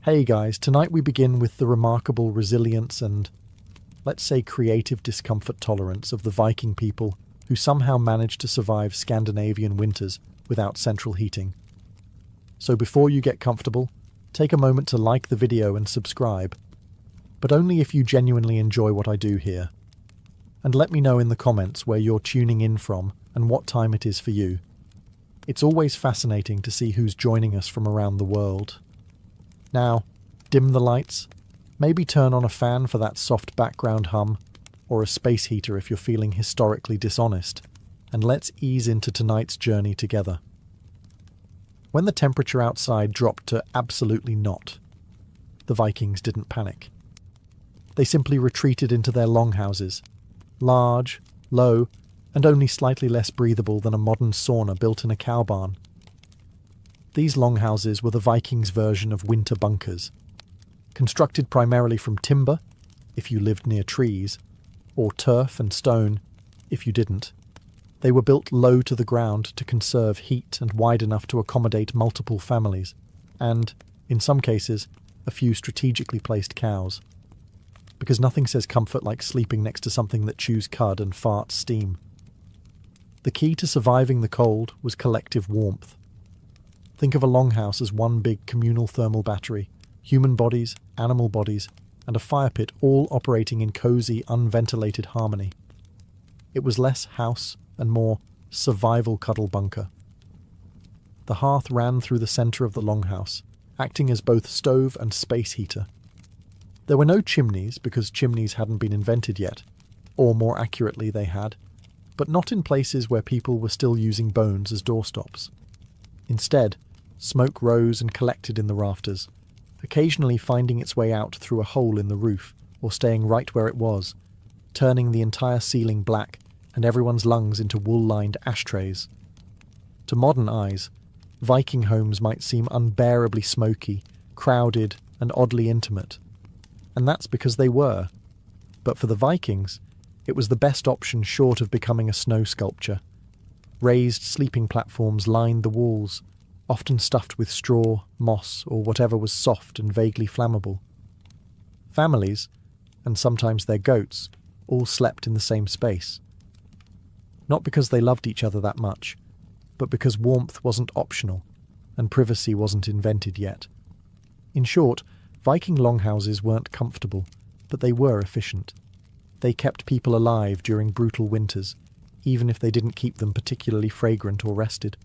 Hey guys, tonight we begin with the remarkable resilience and, let's say, creative discomfort tolerance of the Viking people who somehow managed to survive Scandinavian winters without central heating. So before you get comfortable, take a moment to like the video and subscribe, but only if you genuinely enjoy what I do here. And let me know in the comments where you're tuning in from and what time it is for you. It's always fascinating to see who's joining us from around the world. Now, dim the lights, maybe turn on a fan for that soft background hum, or a space heater if you're feeling historically dishonest, and let's ease into tonight's journey together. When the temperature outside dropped to absolutely not, the Vikings didn't panic. They simply retreated into their longhouses, large, low, and only slightly less breathable than a modern sauna built in a cow barn. These longhouses were the Vikings' version of winter bunkers, constructed primarily from timber, if you lived near trees, or turf and stone, if you didn't. They were built low to the ground to conserve heat and wide enough to accommodate multiple families, and, in some cases, a few strategically placed cows. Because nothing says comfort like sleeping next to something that chews cud and farts steam. The key to surviving the cold was collective warmth. Think of a longhouse as one big communal thermal battery, human bodies, animal bodies, and a fire pit all operating in cosy, unventilated harmony. It was less house and more survival cuddle bunker. The hearth ran through the centre of the longhouse, acting as both stove and space heater. There were no chimneys because chimneys hadn't been invented yet, or more accurately they had, but not in places where people were still using bones as doorstops. Instead, smoke rose and collected in the rafters, occasionally finding its way out through a hole in the roof or staying right where it was, turning the entire ceiling black and everyone's lungs into wool-lined ashtrays. To modern eyes, Viking homes might seem unbearably smoky, crowded, and oddly intimate. And that's because they were. But for the Vikings, it was the best option short of becoming a snow sculpture. Raised sleeping platforms lined the walls, often stuffed with straw, moss, or whatever was soft and vaguely flammable. Families, and sometimes their goats, all slept in the same space. Not because they loved each other that much, but because warmth wasn't optional, and privacy wasn't invented yet. In short, Viking longhouses weren't comfortable, but they were efficient. They kept people alive during brutal winters, even if they didn't keep them particularly fragrant or rested.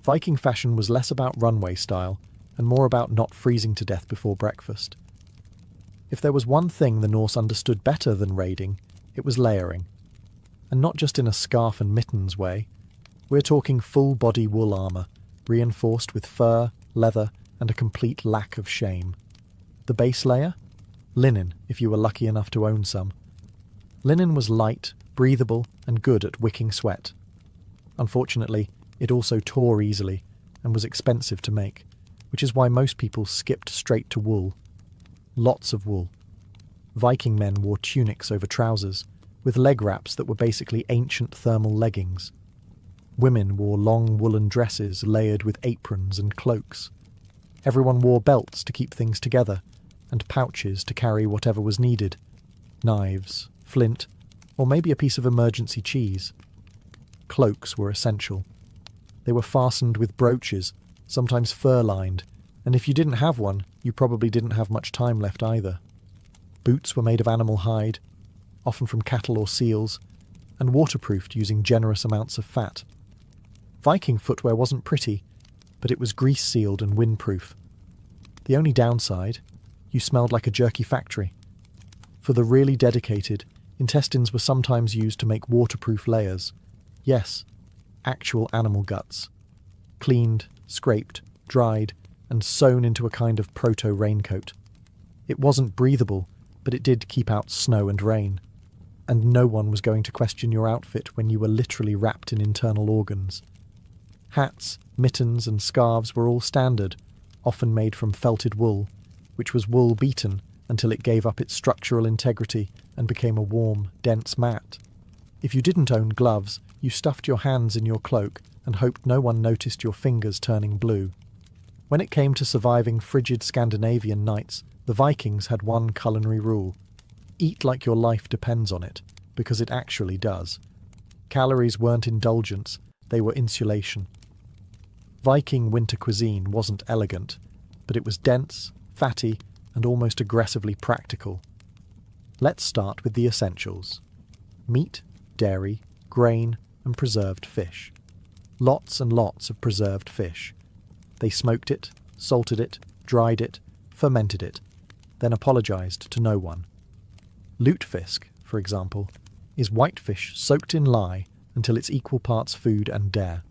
Viking fashion was less about runway style and more about not freezing to death before breakfast. If there was one thing the Norse understood better than raiding, it was layering. And not just in a scarf and mittens way. We're talking full-body wool armour, reinforced with fur, leather, and a complete lack of shame. The base layer? Linen, if you were lucky enough to own some. Linen was light, breathable, and good at wicking sweat. Unfortunately, it also tore easily and was expensive to make, which is why most people skipped straight to wool. Lots of wool. Viking men wore tunics over trousers, with leg wraps that were basically ancient thermal leggings. Women wore long woolen dresses layered with aprons and cloaks. Everyone wore belts to keep things together, and pouches to carry whatever was needed. Knives, flint, or maybe a piece of emergency cheese. Cloaks were essential. They were fastened with brooches, sometimes fur-lined, and if you didn't have one, you probably didn't have much time left either. Boots were made of animal hide, often from cattle or seals, and waterproofed using generous amounts of fat. Viking footwear wasn't pretty, but it was grease-sealed and windproof. The only downside, you smelled like a jerky factory. For the really dedicated, intestines were sometimes used to make waterproof layers. Yes, actual animal guts. Cleaned, scraped, dried, and sewn into a kind of proto-raincoat. It wasn't breathable, but it did keep out snow and rain. And no one was going to question your outfit when you were literally wrapped in internal organs. Hats, mittens, and scarves were all standard, often made from felted wool, which was wool beaten until it gave up its structural integrity and became a warm, dense mat. If you didn't own gloves, you stuffed your hands in your cloak and hoped no one noticed your fingers turning blue. When it came to surviving frigid Scandinavian nights, the Vikings had one culinary rule: eat like your life depends on it, because it actually does. Calories weren't indulgence, they were insulation. Viking winter cuisine wasn't elegant, but it was dense, fatty, and almost aggressively practical. Let's start with the essentials: meat, dairy, grain, and preserved fish. Lots and lots of preserved fish. They smoked it, salted it, dried it, fermented it, then apologised to no one. Lutefisk, for example, is whitefish soaked in lye until it's equal parts food and dare.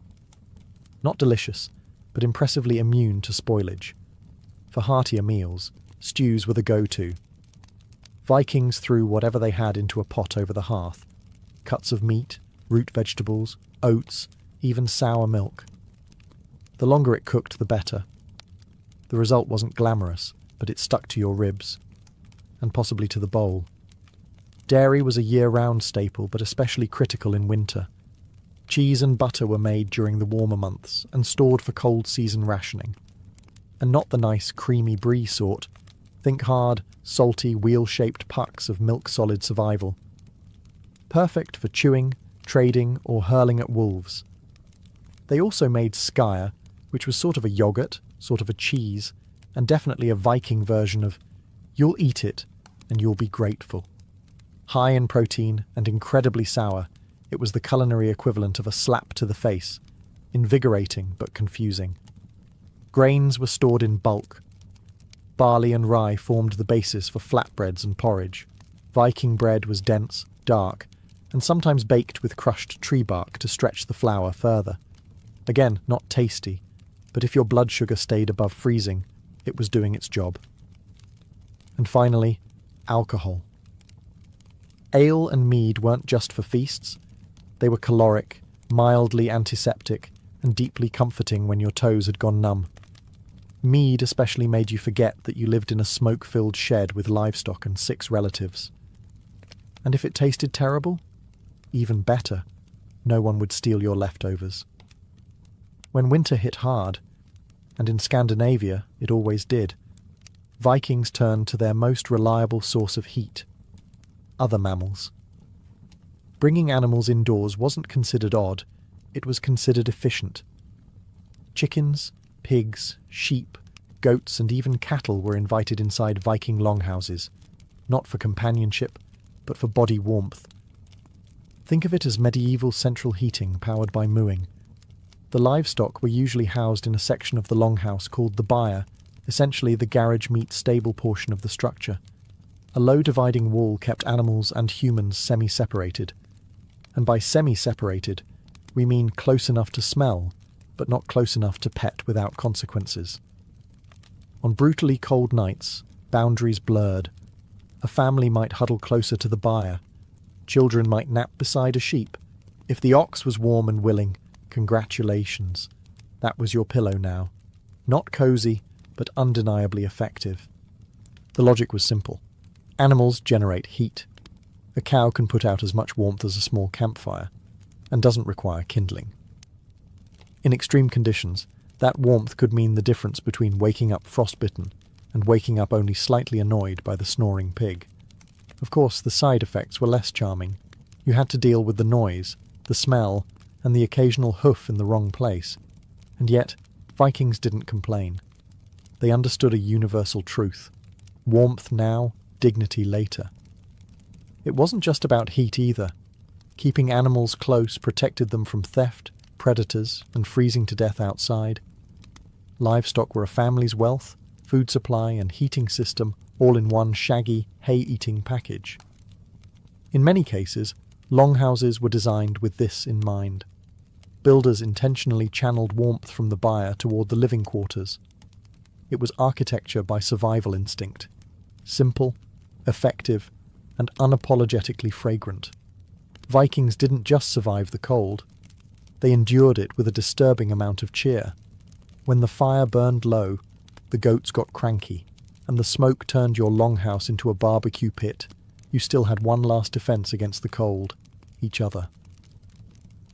Not delicious, but impressively immune to spoilage. For heartier meals, stews were the go-to. Vikings threw whatever they had into a pot over the hearth: cuts of meat, root vegetables, oats, even sour milk. The longer it cooked, the better. The result wasn't glamorous, but it stuck to your ribs, and possibly to the bowl. Dairy was a year-round staple, but especially critical in winter. Cheese and butter were made during the warmer months and stored for cold season rationing. And not the nice creamy brie sort. Think hard, salty, wheel-shaped pucks of milk-solid survival. Perfect for chewing, trading, or hurling at wolves. They also made skyr, which was sort of a yogurt, sort of a cheese, and definitely a Viking version of "you'll eat it and you'll be grateful." High in protein and incredibly sour, it was the culinary equivalent of a slap to the face, invigorating but confusing. Grains were stored in bulk. Barley and rye formed the basis for flatbreads and porridge. Viking bread was dense, dark, and sometimes baked with crushed tree bark to stretch the flour further. Again, not tasty, but if your blood sugar stayed above freezing, it was doing its job. And finally, alcohol. Ale and mead weren't just for feasts. They were caloric, mildly antiseptic, and deeply comforting when your toes had gone numb. Mead especially made you forget that you lived in a smoke-filled shed with livestock and 6 relatives. And if it tasted terrible, even better, no one would steal your leftovers. When winter hit hard, and in Scandinavia it always did, Vikings turned to their most reliable source of heat: other mammals. Bringing animals indoors wasn't considered odd, it was considered efficient. Chickens, pigs, sheep, goats, and even cattle were invited inside Viking longhouses, not for companionship, but for body warmth. Think of it as medieval central heating powered by mooing. The livestock were usually housed in a section of the longhouse called the byre, essentially the garage meet stable portion of the structure. A low dividing wall kept animals and humans semi-separated. And by semi-separated, we mean close enough to smell, but not close enough to pet without consequences. On brutally cold nights, boundaries blurred. A family might huddle closer to the byre. Children might nap beside a sheep. If the ox was warm and willing, congratulations. That was your pillow now. Not cosy, but undeniably effective. The logic was simple. Animals generate heat. A cow can put out as much warmth as a small campfire, and doesn't require kindling. In extreme conditions, that warmth could mean the difference between waking up frostbitten and waking up only slightly annoyed by the snoring pig. Of course, the side effects were less charming. You had to deal with the noise, the smell, and the occasional hoof in the wrong place. And yet, Vikings didn't complain. They understood a universal truth: warmth now, dignity later. It wasn't just about heat either. Keeping animals close protected them from theft, predators, and freezing to death outside. Livestock were a family's wealth, food supply, and heating system, all in one shaggy, hay-eating package. In many cases, longhouses were designed with this in mind. Builders intentionally channeled warmth from the byre toward the living quarters. It was architecture by survival instinct. Simple, effective, and unapologetically fragrant. Vikings didn't just survive the cold. They endured it with a disturbing amount of cheer. When the fire burned low, the goats got cranky, and the smoke turned your longhouse into a barbecue pit, you still had one last defense against the cold: each other.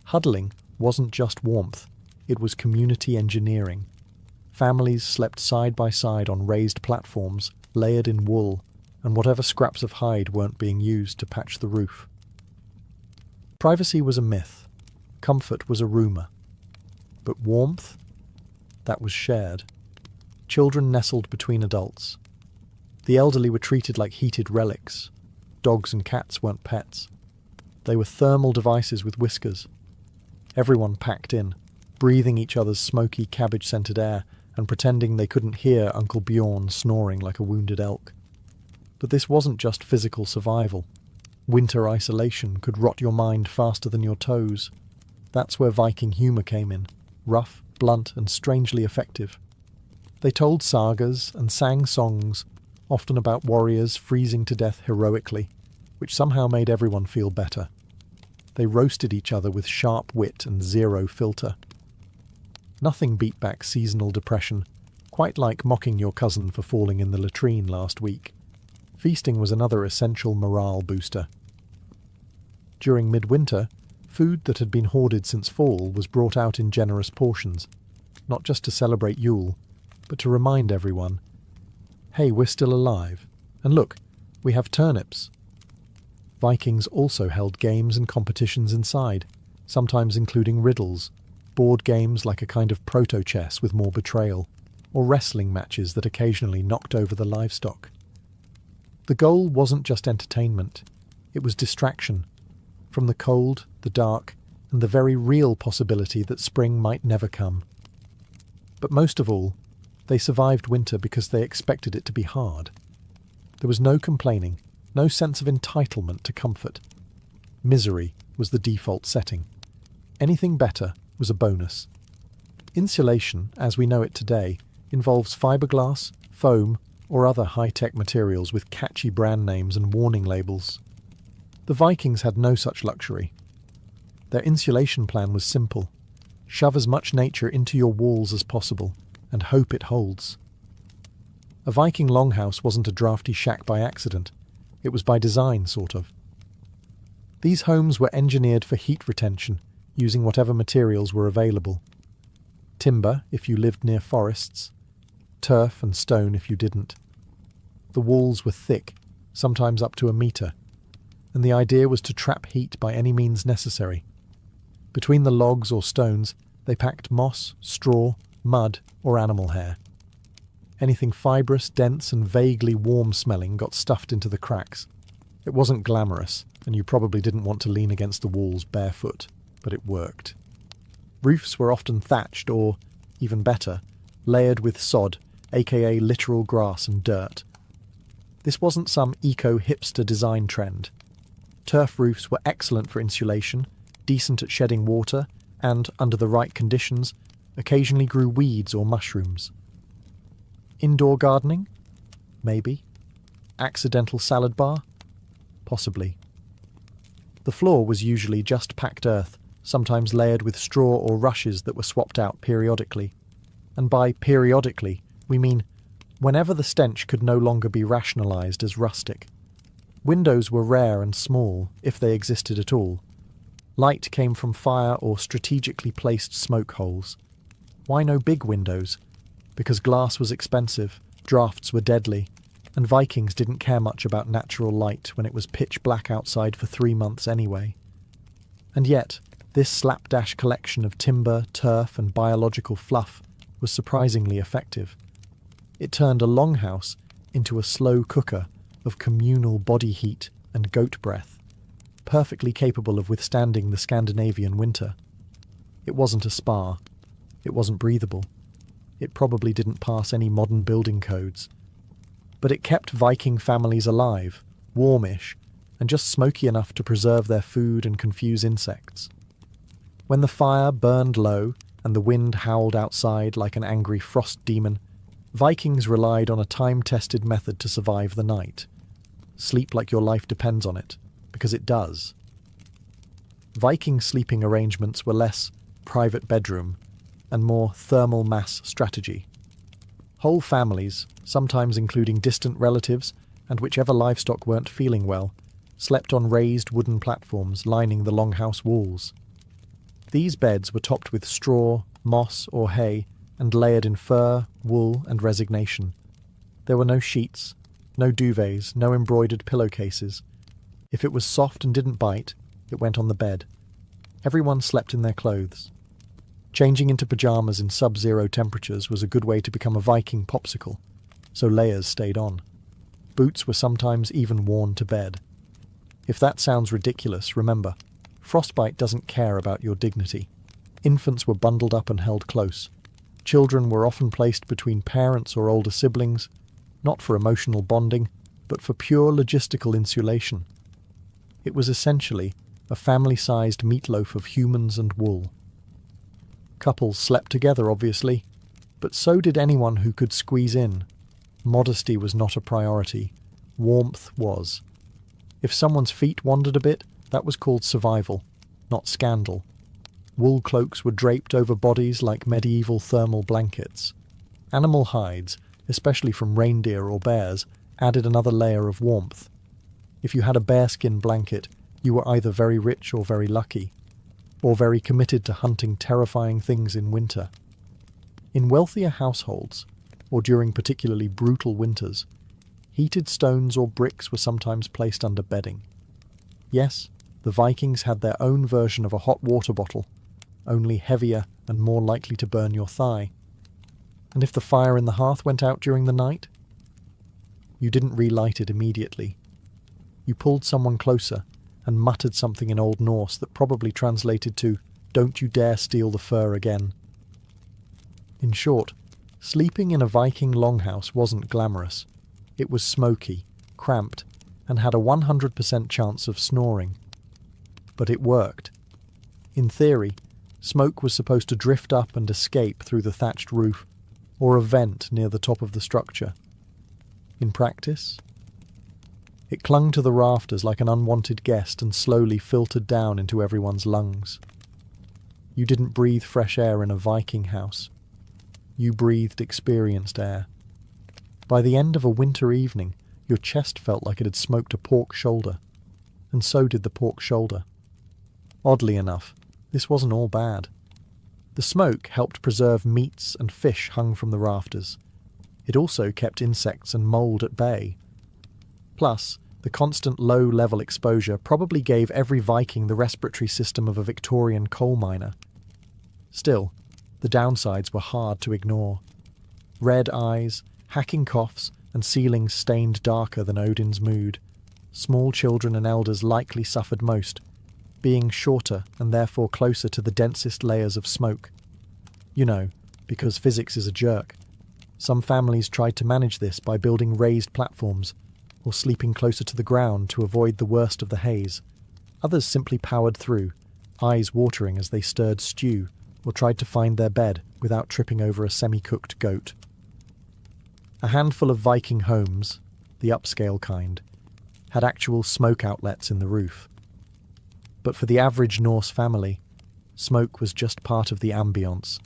Huddling wasn't just warmth, it was community engineering. Families slept side by side on raised platforms, layered in wool, and whatever scraps of hide weren't being used to patch the roof. Privacy was a myth. Comfort was a rumour. But warmth? That was shared. Children nestled between adults. The elderly were treated like heated relics. Dogs and cats weren't pets. They were thermal devices with whiskers. Everyone packed in, breathing each other's smoky, cabbage-scented air and pretending they couldn't hear Uncle Bjorn snoring like a wounded elk. But this wasn't just physical survival. Winter isolation could rot your mind faster than your toes. That's where Viking humour came in, rough, blunt, and strangely effective. They told sagas and sang songs, often about warriors freezing to death heroically, which somehow made everyone feel better. They roasted each other with sharp wit and zero filter. Nothing beat back seasonal depression, quite like mocking your cousin for falling in the latrine last week. Feasting was another essential morale booster. During midwinter, food that had been hoarded since fall was brought out in generous portions, not just to celebrate Yule, but to remind everyone, hey, we're still alive, and look, we have turnips. Vikings also held games and competitions inside, sometimes including riddles, board games like a kind of proto-chess with more betrayal, or wrestling matches that occasionally knocked over the livestock. The goal wasn't just entertainment, it was distraction, from the cold, the dark, and the very real possibility that spring might never come. But most of all, they survived winter because they expected it to be hard. There was no complaining, no sense of entitlement to comfort. Misery was the default setting. Anything better was a bonus. Insulation, as we know it today, involves fiberglass, foam, or other high-tech materials with catchy brand names and warning labels. The Vikings had no such luxury. Their insulation plan was simple. Shove as much nature into your walls as possible, and hope it holds. A Viking longhouse wasn't a drafty shack by accident. It was by design, sort of. These homes were engineered for heat retention, using whatever materials were available. Timber, if you lived near forests. Turf and stone if you didn't. The walls were thick, sometimes up to a metre, and the idea was to trap heat by any means necessary. Between the logs or stones, they packed moss, straw, mud, or animal hair. Anything fibrous, dense, and vaguely warm-smelling got stuffed into the cracks. It wasn't glamorous, and you probably didn't want to lean against the walls barefoot, but it worked. Roofs were often thatched or, even better, layered with sod, aka literal grass and dirt. This wasn't some eco-hipster design trend. Turf roofs were excellent for insulation, decent at shedding water, and, under the right conditions, occasionally grew weeds or mushrooms. Indoor gardening? Maybe. Accidental salad bar? Possibly. The floor was usually just packed earth, sometimes layered with straw or rushes that were swapped out periodically. And by periodically, we mean whenever the stench could no longer be rationalised as rustic. Windows were rare and small, if they existed at all. Light came from fire or strategically placed smoke holes. Why no big windows? Because glass was expensive, drafts were deadly, and Vikings didn't care much about natural light when it was pitch black outside for 3 months anyway. And yet, this slapdash collection of timber, turf, and biological fluff was surprisingly effective. It turned a longhouse into a slow cooker of communal body heat and goat breath, perfectly capable of withstanding the Scandinavian winter. It wasn't a spa. It wasn't breathable. It probably didn't pass any modern building codes. But it kept Viking families alive, warmish, and just smoky enough to preserve their food and confuse insects. When the fire burned low and the wind howled outside like an angry frost demon, Vikings relied on a time-tested method to survive the night. Sleep like your life depends on it, because it does. Viking sleeping arrangements were less private bedroom and more thermal mass strategy. Whole families, sometimes including distant relatives and whichever livestock weren't feeling well, slept on raised wooden platforms lining the longhouse walls. These beds were topped with straw, moss, or hay, and layered in fur, wool, and resignation. There were no sheets, no duvets, no embroidered pillowcases. If it was soft and didn't bite, it went on the bed. Everyone slept in their clothes. Changing into pajamas in sub-zero temperatures was a good way to become a Viking popsicle, so layers stayed on. Boots were sometimes even worn to bed. If that sounds ridiculous, remember, frostbite doesn't care about your dignity. Infants were bundled up and held close. Children were often placed between parents or older siblings, not for emotional bonding, but for pure logistical insulation. It was essentially a family-sized meatloaf of humans and wool. Couples slept together, obviously, but so did anyone who could squeeze in. Modesty was not a priority. Warmth was. If someone's feet wandered a bit, that was called survival, not scandal. Wool cloaks were draped over bodies like medieval thermal blankets. Animal hides, especially from reindeer or bears, added another layer of warmth. If you had a bearskin blanket, you were either very rich or very lucky, or very committed to hunting terrifying things in winter. In wealthier households, or during particularly brutal winters, heated stones or bricks were sometimes placed under bedding. Yes, the Vikings had their own version of a hot water bottle, only heavier and more likely to burn your thigh. And if the fire in the hearth went out during the night, you didn't relight it immediately. You pulled someone closer and muttered something in Old Norse that probably translated to, "Don't you dare steal the fur again." In short, sleeping in a Viking longhouse wasn't glamorous. It was smoky, cramped, and had a 100% chance of snoring. But it worked. In theory, smoke was supposed to drift up and escape through the thatched roof, or a vent near the top of the structure. In practice, it clung to the rafters like an unwanted guest and slowly filtered down into everyone's lungs. You didn't breathe fresh air in a Viking house. You breathed experienced air. By the end of a winter evening, your chest felt like it had smoked a pork shoulder, and so did the pork shoulder. Oddly enough, this wasn't all bad. The smoke helped preserve meats and fish hung from the rafters. It also kept insects and mould at bay. Plus, the constant low-level exposure probably gave every Viking the respiratory system of a Victorian coal miner. Still, the downsides were hard to ignore. Red eyes, hacking coughs, and ceilings stained darker than Odin's mood. Small children and elders likely suffered most, being shorter and therefore closer to the densest layers of smoke. You know, because physics is a jerk. Some families tried to manage this by building raised platforms, or sleeping closer to the ground to avoid the worst of the haze. Others simply powered through, eyes watering as they stirred stew, or tried to find their bed without tripping over a semi-cooked goat. A handful of Viking homes, the upscale kind, had actual smoke outlets in the roof. But for the average Norse family, smoke was just part of the ambience.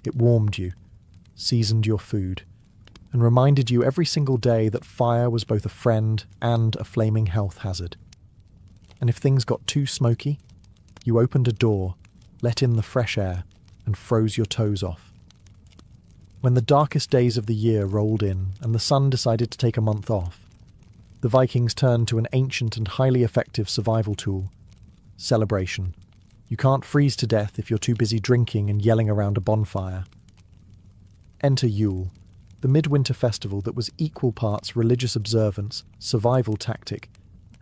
It warmed you, seasoned your food, and reminded you every single day that fire was both a friend and a flaming health hazard. And if things got too smoky, you opened a door, let in the fresh air, and froze your toes off. When the darkest days of the year rolled in and the sun decided to take a month off, the Vikings turned to an ancient and highly effective survival tool: celebration. You can't freeze to death if you're too busy drinking and yelling around a bonfire. Enter Yule, the midwinter festival that was equal parts religious observance, survival tactic,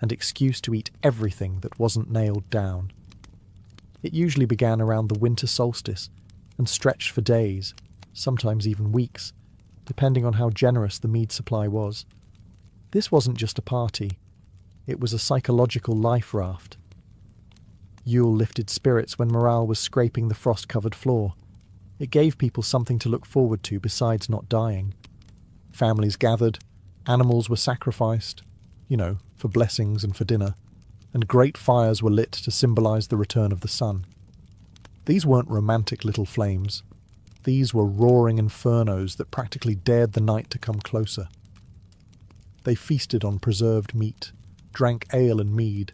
and excuse to eat everything that wasn't nailed down. It usually began around the winter solstice and stretched for days, sometimes even weeks, depending on how generous the mead supply was. This wasn't just a party, it was a psychological life raft. Yule lifted spirits when morale was scraping the frost-covered floor. It gave people something to look forward to besides not dying. Families gathered, animals were sacrificed, for blessings and for dinner, and great fires were lit to symbolize the return of the sun. These weren't romantic little flames. These were roaring infernos that practically dared the night to come closer. They feasted on preserved meat, drank ale and mead,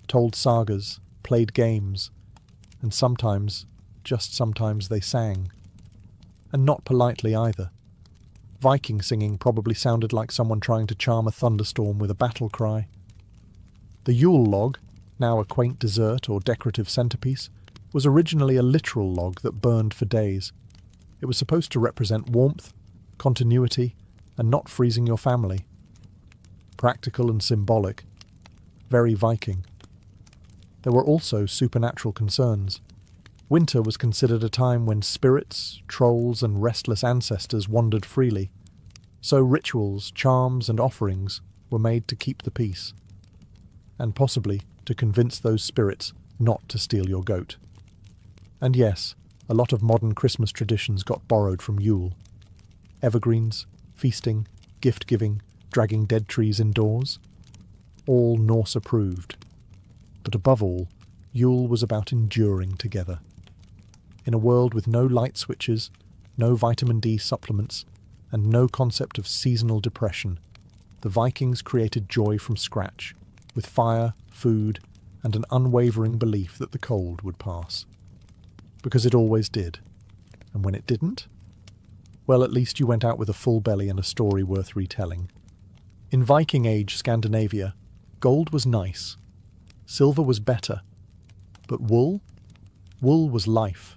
told sagas, played games, and sometimes, just sometimes, they sang. and not politely either. Viking singing probably sounded like someone trying to charm a thunderstorm with a battle cry. The Yule log, now a quaint dessert or decorative centerpiece, was originally a literal log that burned for days. It was supposed to represent warmth, continuity, and not freezing your family. Practical and symbolic. Very Viking. There were also supernatural concerns. Winter was considered a time when spirits, trolls, and restless ancestors wandered freely, so rituals, charms, and offerings were made to keep the peace, and possibly to convince those spirits not to steal your goat. And yes, a lot of modern Christmas traditions got borrowed from Yule. Evergreens, feasting, gift-giving, dragging dead trees indoors. All Norse approved. But above all, Yule was about enduring together. In a world with no light switches, no vitamin D supplements, and no concept of seasonal depression, the Vikings created joy from scratch, with fire, food, and an unwavering belief that the cold would pass. Because it always did. And when it didn't? Well, at least you went out with a full belly and a story worth retelling. In Viking Age Scandinavia, gold was nice. Silver was better. But wool? Wool was life.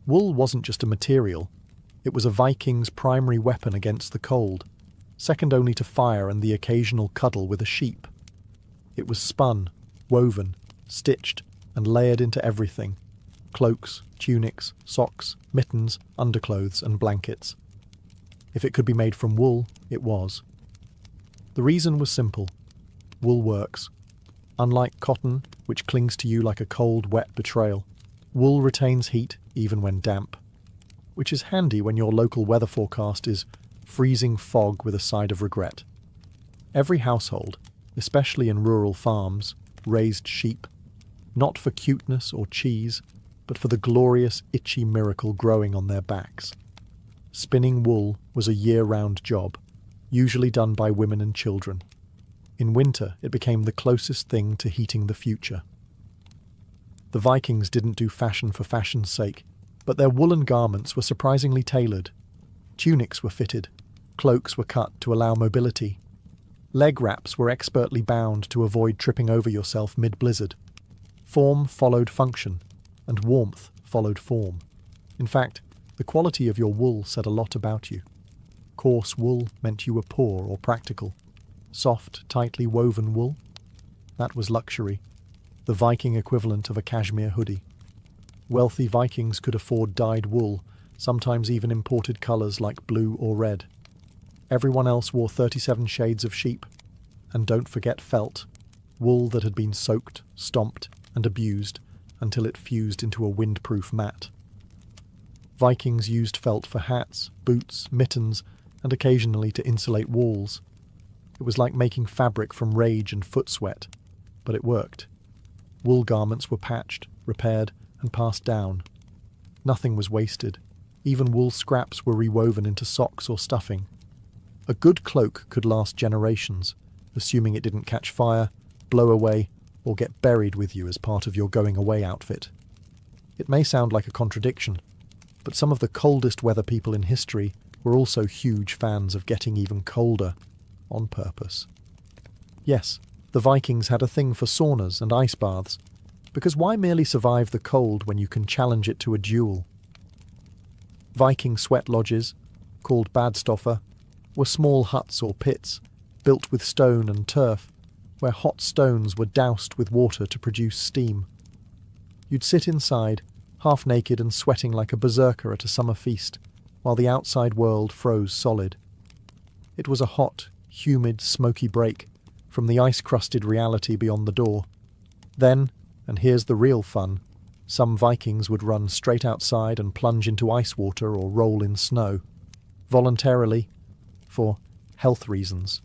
Wool wasn't just a material. It was a Viking's primary weapon against the cold, second only to fire and the occasional cuddle with a sheep. It was spun, woven, stitched, and layered into everything. Cloaks, tunics, socks, mittens, underclothes, and blankets. If it could be made from wool, it was. The reason was simple. Wool works. Unlike cotton, which clings to you like a cold, wet betrayal, wool retains heat even when damp, which is handy when your local weather forecast is freezing fog with a side of regret. Every household, especially in rural farms, raised sheep, not for cuteness or cheese, but for the glorious, itchy miracle growing on their backs. Spinning wool was a year-round job, usually done by women and children. In winter, it became the closest thing to heating the future. The Vikings didn't do fashion for fashion's sake, but their woolen garments were surprisingly tailored. Tunics were fitted, cloaks were cut to allow mobility. Leg wraps were expertly bound to avoid tripping over yourself mid-blizzard. Form followed function, and warmth followed form. In fact, the quality of your wool said a lot about you. Coarse wool meant you were poor or practical. Soft, tightly woven wool? That was luxury, the Viking equivalent of a cashmere hoodie. Wealthy Vikings could afford dyed wool, sometimes even imported colours like blue or red. Everyone else wore 37 shades of sheep. And don't forget felt, wool that had been soaked, stomped, and abused until it fused into a windproof mat. Vikings used felt for hats, boots, mittens, and occasionally to insulate walls. It was like making fabric from rage and foot sweat, but it worked. Wool garments were patched, repaired, and passed down. Nothing was wasted. Even wool scraps were rewoven into socks or stuffing. A good cloak could last generations, assuming it didn't catch fire, blow away, or get buried with you as part of your going-away outfit. It may sound like a contradiction, but some of the coldest weather people in history were also huge fans of getting even colder, on purpose. Yes, the Vikings had a thing for saunas and ice baths, because why merely survive the cold when you can challenge it to a duel? Viking sweat lodges, called badstoffer, were small huts or pits, built with stone and turf, where hot stones were doused with water to produce steam. You'd sit inside, half naked and sweating like a berserker at a summer feast, while the outside world froze solid. It was a hot, humid, smoky break from the ice-crusted reality beyond the door. Then, and here's the real fun, some Vikings would run straight outside and plunge into ice water or roll in snow, voluntarily, for health reasons.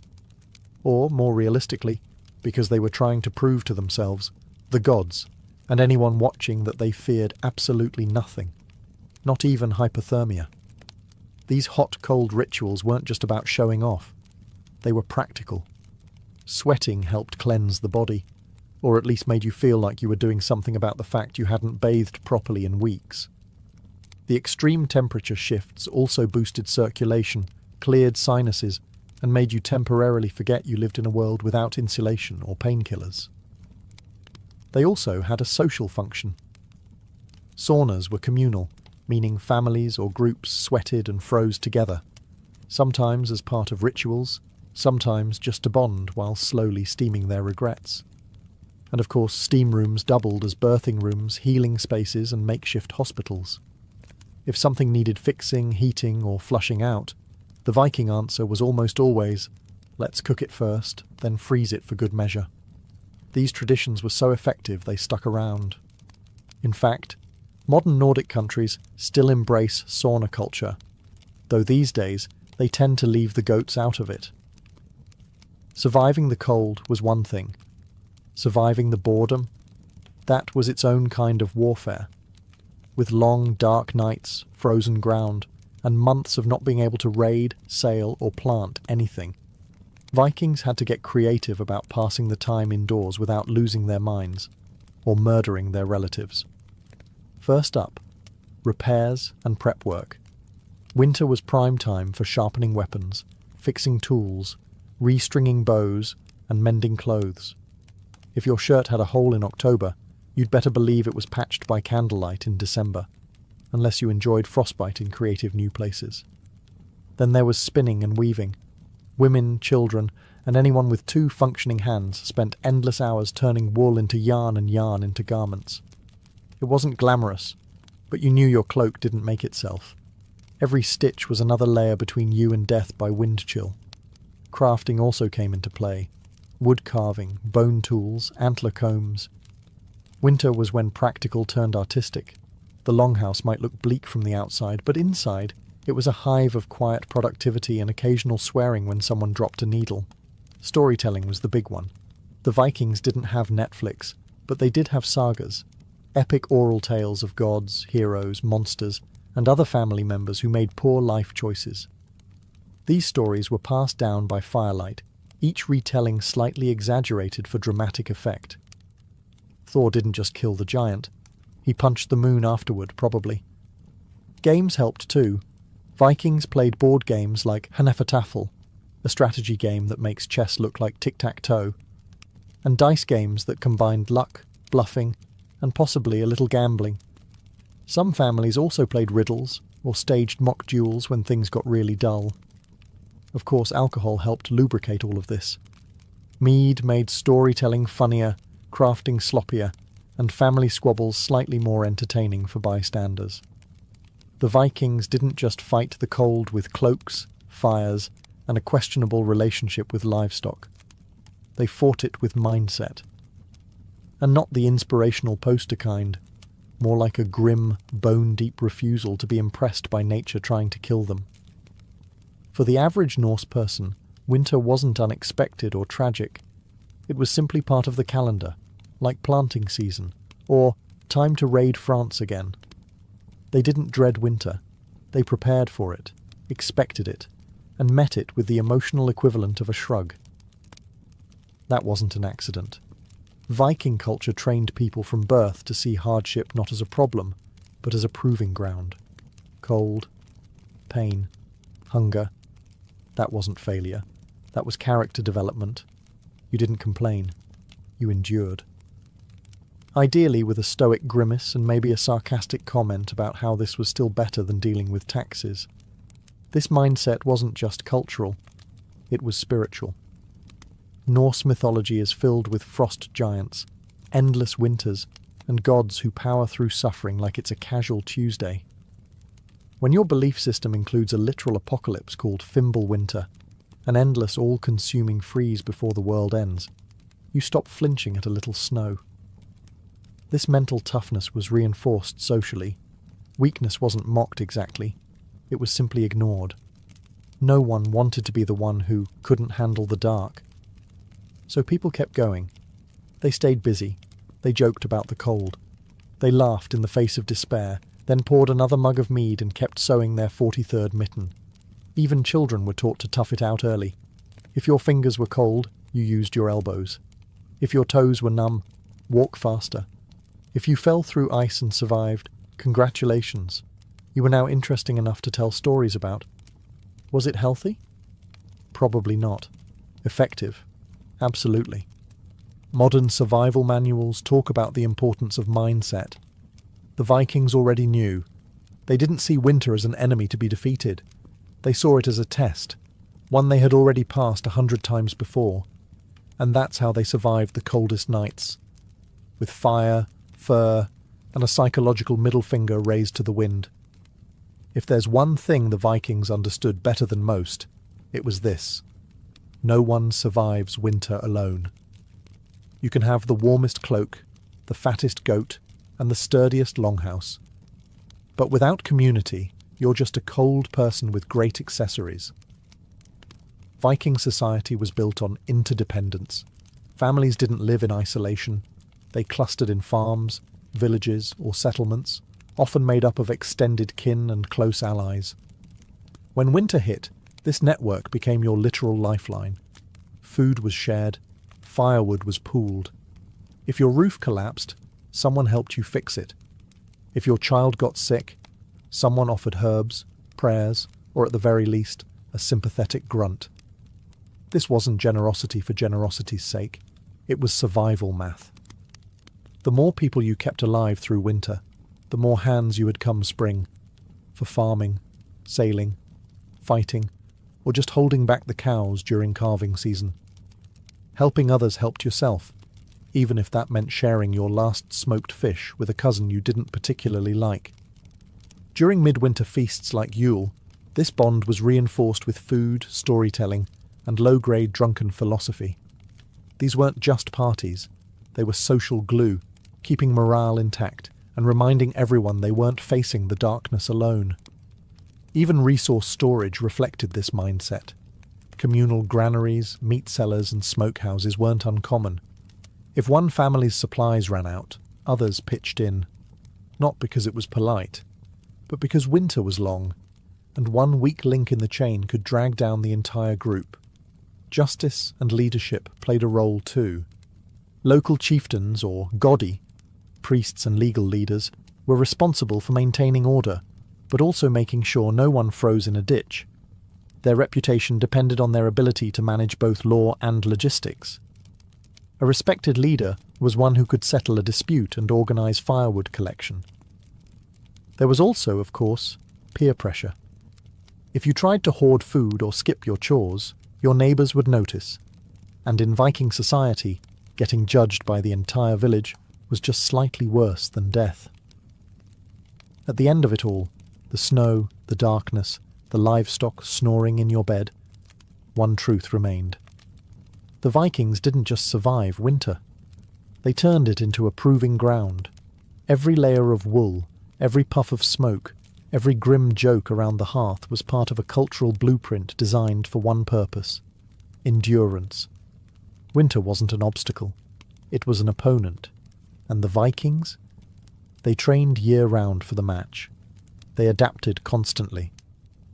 Or, more realistically, because they were trying to prove to themselves, the gods, and anyone watching, that they feared absolutely nothing, not even hypothermia. These hot-cold rituals weren't just about showing off. They were practical. Sweating helped cleanse the body, or at least made you feel like you were doing something about the fact you hadn't bathed properly in weeks. The extreme temperature shifts also boosted circulation, cleared sinuses, and made you temporarily forget you lived in a world without insulation or painkillers. They also had a social function. Saunas were communal, meaning families or groups sweated and froze together, sometimes as part of rituals, sometimes just to bond while slowly steaming their regrets. And of course, steam rooms doubled as birthing rooms, healing spaces, and makeshift hospitals. If something needed fixing, heating, or flushing out, the Viking answer was almost always, let's cook it first, then freeze it for good measure. These traditions were so effective they stuck around. In fact, modern Nordic countries still embrace sauna culture, though these days they tend to leave the goats out of it. Surviving the cold was one thing. Surviving the boredom, that was its own kind of warfare. With long, dark nights, frozen ground, and months of not being able to raid, sail, or plant anything, Vikings had to get creative about passing the time indoors without losing their minds, or murdering their relatives. First up, repairs and prep work. Winter was prime time for sharpening weapons, fixing tools, restringing bows, and mending clothes. If your shirt had a hole in October, you'd better believe it was patched by candlelight in December, unless you enjoyed frostbite in creative new places. Then there was spinning and weaving. Women, children, and anyone with 2 functioning hands spent endless hours turning wool into yarn and yarn into garments. It wasn't glamorous, but you knew your cloak didn't make itself. Every stitch was another layer between you and death by wind chill. Crafting also came into play. Wood carving, bone tools, antler combs. Winter was when practical turned artistic. The longhouse might look bleak from the outside, but inside it was a hive of quiet productivity and occasional swearing when someone dropped a needle. Storytelling was the big one. The Vikings didn't have Netflix, but they did have sagas. Epic oral tales of gods, heroes, monsters, and other family members who made poor life choices. These stories were passed down by firelight, each retelling slightly exaggerated for dramatic effect. Thor didn't just kill the giant. He punched the moon afterward, probably. Games helped too. Vikings played board games like Hnefatafl, a strategy game that makes chess look like tic-tac-toe, and dice games that combined luck, bluffing, and possibly a little gambling. Some families also played riddles or staged mock duels when things got really dull. Of course, alcohol helped lubricate all of this. Mead made storytelling funnier, crafting sloppier, and family squabbles slightly more entertaining for bystanders. The Vikings didn't just fight the cold with cloaks, fires, and a questionable relationship with livestock. They fought it with mindset. And not the inspirational poster kind, more like a grim, bone-deep refusal to be impressed by nature trying to kill them. For the average Norse person, winter wasn't unexpected or tragic. It was simply part of the calendar, like planting season, or time to raid France again. They didn't dread winter. They prepared for it, expected it, and met it with the emotional equivalent of a shrug. That wasn't an accident. Viking culture trained people from birth to see hardship not as a problem, but as a proving ground. Cold, pain, hunger. That wasn't failure. That was character development. You didn't complain. You endured. Ideally with a stoic grimace and maybe a sarcastic comment about how this was still better than dealing with taxes. This mindset wasn't just cultural, it was spiritual. Norse mythology is filled with frost giants, endless winters, and gods who power through suffering like it's a casual Tuesday. When your belief system includes a literal apocalypse called Fimbulwinter, an endless all-consuming freeze before the world ends, you stop flinching at a little snow. This mental toughness was reinforced socially. Weakness wasn't mocked exactly. It was simply ignored. No one wanted to be the one who couldn't handle the dark. So people kept going. They stayed busy. They joked about the cold. They laughed in the face of despair, then poured another mug of mead and kept sewing their 43rd mitten. Even children were taught to tough it out early. If your fingers were cold, you used your elbows. If your toes were numb, walk faster. If you fell through ice and survived, congratulations. you were now interesting enough to tell stories about. Was it healthy? Probably not. Effective? Absolutely. Modern survival manuals talk about the importance of mindset. The Vikings already knew. They didn't see winter as an enemy to be defeated. They saw it as a test, one they had already passed 100 times before. And that's how they survived the coldest nights. With fire, fur, and a psychological middle finger raised to the wind. If there's one thing the Vikings understood better than most, it was this. No one survives winter alone. You can have the warmest cloak, the fattest goat, and the sturdiest longhouse. But without community, you're just a cold person with great accessories. Viking society was built on interdependence. Families didn't live in isolation. They clustered in farms, villages, or settlements, often made up of extended kin and close allies. When winter hit, this network became your literal lifeline. Food was shared, firewood was pooled. If your roof collapsed, someone helped you fix it. If your child got sick, someone offered herbs, prayers, or at the very least, a sympathetic grunt. This wasn't generosity for generosity's sake. It was survival math. The more people you kept alive through winter, the more hands you had come spring, for farming, sailing, fighting, or just holding back the cows during calving season. Helping others helped yourself, even if that meant sharing your last smoked fish with a cousin you didn't particularly like. During midwinter feasts like Yule, this bond was reinforced with food, storytelling, and low-grade drunken philosophy. These weren't just parties, they were social glue, keeping morale intact and reminding everyone they weren't facing the darkness alone. Even resource storage reflected this mindset. Communal granaries, meat cellars, and smokehouses weren't uncommon. If one family's supplies ran out, others pitched in. Not because it was polite, but because winter was long, and one weak link in the chain could drag down the entire group. Justice and leadership played a role too. Local chieftains, or godi, priests and legal leaders, were responsible for maintaining order, but also making sure no one froze in a ditch. Their reputation depended on their ability to manage both law and logistics. A respected leader was one who could settle a dispute and organize firewood collection. There was also, of course, peer pressure. If you tried to hoard food or skip your chores, your neighbours would notice, and in Viking society, getting judged by the entire village was just slightly worse than death. At the end of it all, the snow, the darkness, the livestock snoring in your bed, one truth remained. The Vikings didn't just survive winter. They turned it into a proving ground. Every layer of wool, every puff of smoke, every grim joke around the hearth was part of a cultural blueprint designed for one purpose: endurance. Winter wasn't an obstacle. It was an opponent. And the Vikings? They trained year-round for the match. They adapted constantly.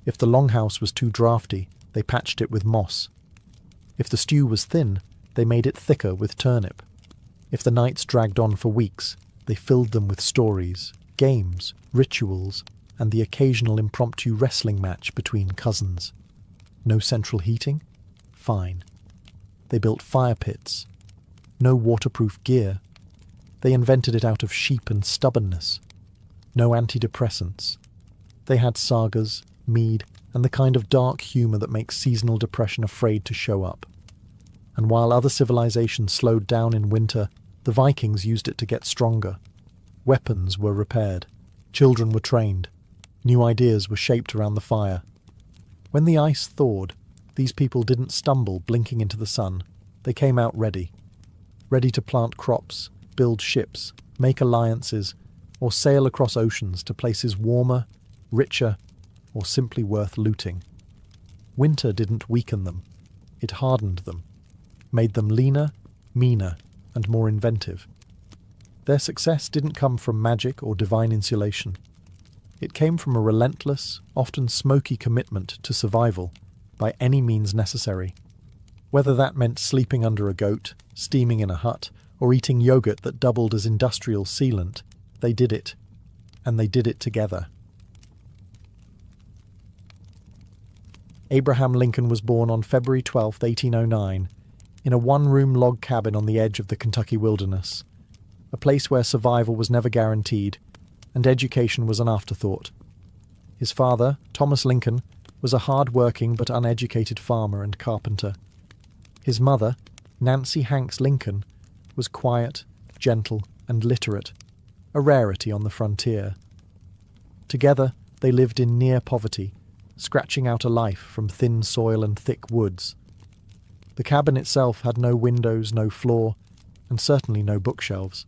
If the longhouse was too draughty, they patched it with moss. If the stew was thin, they made it thicker with turnip. If the nights dragged on for weeks, they filled them with stories, games, rituals, and the occasional impromptu wrestling match between cousins. No central heating? Fine. They built fire pits. No waterproof gear. They invented it out of sheep and stubbornness. No antidepressants. They had sagas, mead, and the kind of dark humour that makes seasonal depression afraid to show up. And while other civilizations slowed down in winter, the Vikings used it to get stronger. Weapons were repaired. Children were trained. New ideas were shaped around the fire. When the ice thawed, these people didn't stumble blinking into the sun. They came out ready. Ready to plant crops, build ships, make alliances, or sail across oceans to places warmer, richer, or simply worth looting. Winter didn't weaken them. It hardened them, made them leaner, meaner, and more inventive. Their success didn't come from magic or divine insulation. It came from a relentless, often smoky commitment to survival by any means necessary. Whether that meant sleeping under a goat, steaming in a hut, or eating yogurt that doubled as industrial sealant, they did it. And they did it together. Abraham Lincoln was born on February 12, 1809, in a one-room log cabin on the edge of the Kentucky wilderness, a place where survival was never guaranteed, and education was an afterthought. His father, Thomas Lincoln, was a hard-working but uneducated farmer and carpenter. His mother, Nancy Hanks Lincoln, was quiet, gentle, and literate, a rarity on the frontier. Together, they lived in near poverty, scratching out a life from thin soil and thick woods. The cabin itself had no windows, no floor, and certainly no bookshelves.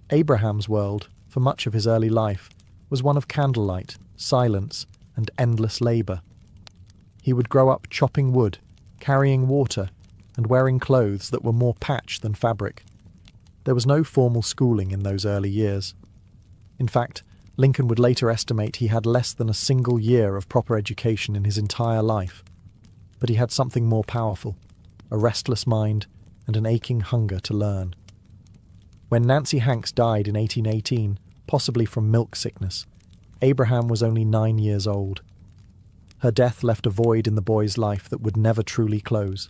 Abraham's world, for much of his early life, was one of candlelight, silence, and endless labour. He would grow up chopping wood, carrying water, and wearing clothes that were more patch than fabric. There was no formal schooling in those early years. In fact, Lincoln would later estimate he had less than a single year of proper education in his entire life. But he had something more powerful, a restless mind and an aching hunger to learn. When Nancy Hanks died in 1818, possibly from milk sickness, Abraham was only 9 years old. Her death left a void in the boy's life that would never truly close.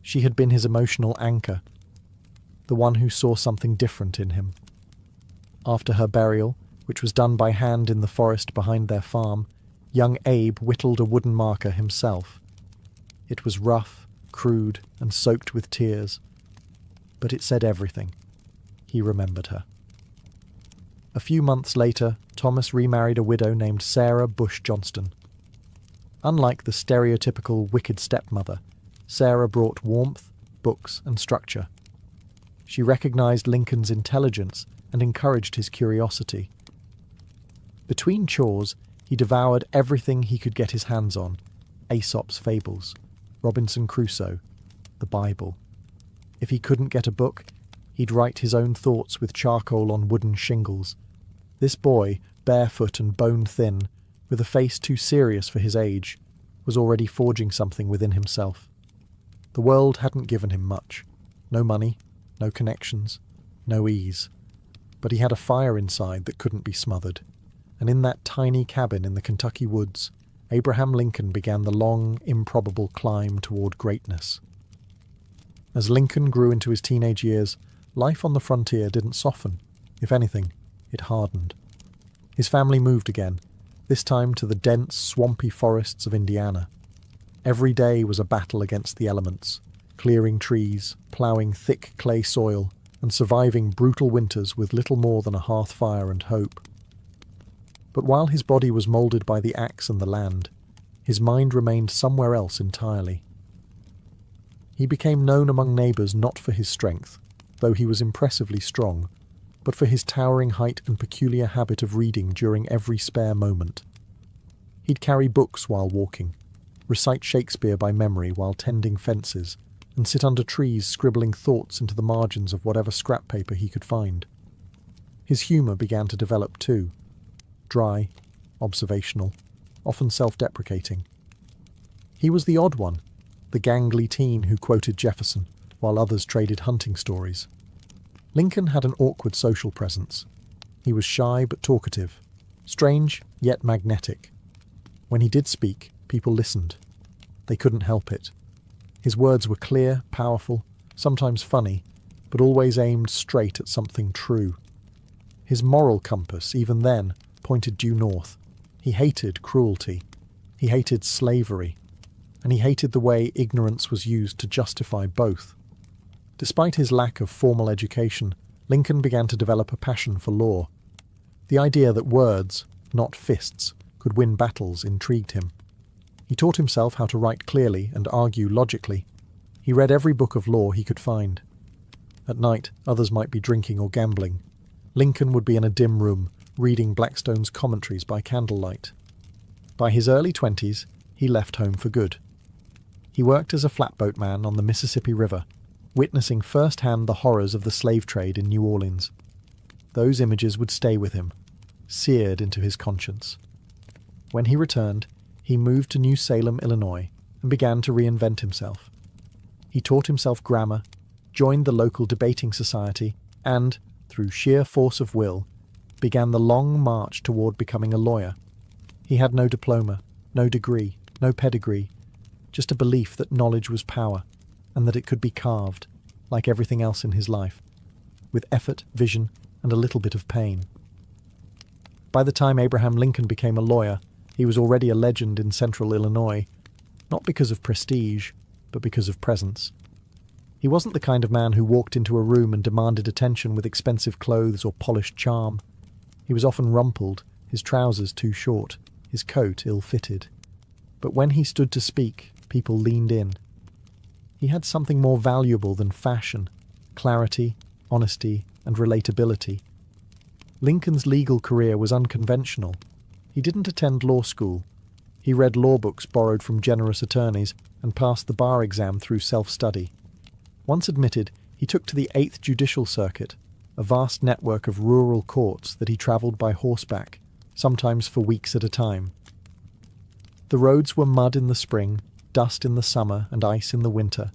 She had been his emotional anchor, the one who saw something different in him. After her burial, which was done by hand in the forest behind their farm, young Abe whittled a wooden marker himself. It was rough, crude, and soaked with tears, but it said everything. He remembered her. A few months later, Thomas remarried a widow named Sarah Bush Johnston. Unlike the stereotypical wicked stepmother, Sarah brought warmth, books, and structure. She recognized Lincoln's intelligence and encouraged his curiosity. Between chores, he devoured everything he could get his hands on: Aesop's fables, Robinson Crusoe, the Bible. If he couldn't get a book, he'd write his own thoughts with charcoal on wooden shingles. This boy, barefoot and bone-thin, with a face too serious for his age, was already forging something within himself. The world hadn't given him much. No money, no connections, no ease. But he had a fire inside that couldn't be smothered. And in that tiny cabin in the Kentucky woods, Abraham Lincoln began the long, improbable climb toward greatness. As Lincoln grew into his teenage years, life on the frontier didn't soften. If anything, it hardened. His family moved again, this time to the dense, swampy forests of Indiana. Every day was a battle against the elements, clearing trees, ploughing thick clay soil, and surviving brutal winters with little more than a hearth fire and hope. But while his body was moulded by the axe and the land, his mind remained somewhere else entirely. He became known among neighbours not for his strength, though he was impressively strong, but for his towering height and peculiar habit of reading during every spare moment. He'd carry books while walking, recite Shakespeare by memory while tending fences, and sit under trees scribbling thoughts into the margins of whatever scrap paper he could find. His humour began to develop too. Dry, observational, often self-deprecating. He was the odd one, the gangly teen who quoted Jefferson, while others traded hunting stories. Lincoln had an awkward social presence. He was shy but talkative, strange yet magnetic. When he did speak, people listened. They couldn't help it. His words were clear, powerful, sometimes funny, but always aimed straight at something true. His moral compass, even then, pointed due north. He hated cruelty. He hated slavery. And he hated the way ignorance was used to justify both. Despite his lack of formal education, Lincoln began to develop a passion for law. The idea that words, not fists, could win battles intrigued him. He taught himself how to write clearly and argue logically. He read every book of law he could find. At night, others might be drinking or gambling. Lincoln would be in a dim room, reading Blackstone's commentaries by candlelight. By his early 20s, he left home for good. He worked as a flatboatman on the Mississippi River, witnessing firsthand the horrors of the slave trade in New Orleans. Those images would stay with him, seared into his conscience. When he returned, he moved to New Salem, Illinois, and began to reinvent himself. He taught himself grammar, joined the local debating society, and, through sheer force of will, began the long march toward becoming a lawyer. He had no diploma, no degree, no pedigree, just a belief that knowledge was power and that it could be carved, like everything else in his life, with effort, vision, and a little bit of pain. By the time Abraham Lincoln became a lawyer, he was already a legend in central Illinois, not because of prestige, but because of presence. He wasn't the kind of man who walked into a room and demanded attention with expensive clothes or polished charm. He was often rumpled, his trousers too short, his coat ill-fitted. But when he stood to speak, people leaned in. He had something more valuable than fashion: clarity, honesty, and relatability. Lincoln's legal career was unconventional. He didn't attend law school. He read law books borrowed from generous attorneys and passed the bar exam through self-study. Once admitted, he took to the 8th Judicial Circuit, a vast network of rural courts that he travelled by horseback, sometimes for weeks at a time. The roads were mud in the spring, dust in the summer, and ice in the winter.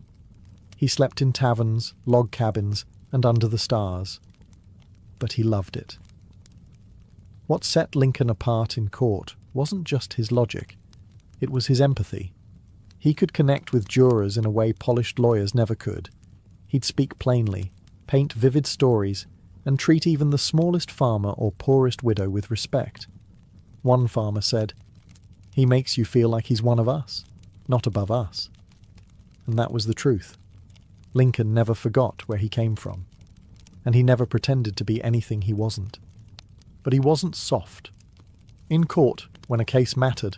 He slept in taverns, log cabins, and under the stars. But he loved it. What set Lincoln apart in court wasn't just his logic. It was his empathy. He could connect with jurors in a way polished lawyers never could. He'd speak plainly, paint vivid stories, and treat even the smallest farmer or poorest widow with respect. One farmer said, "He makes you feel like he's one of us, not above us." And that was the truth. Lincoln never forgot where he came from, and he never pretended to be anything he wasn't. But he wasn't soft. In court, when a case mattered,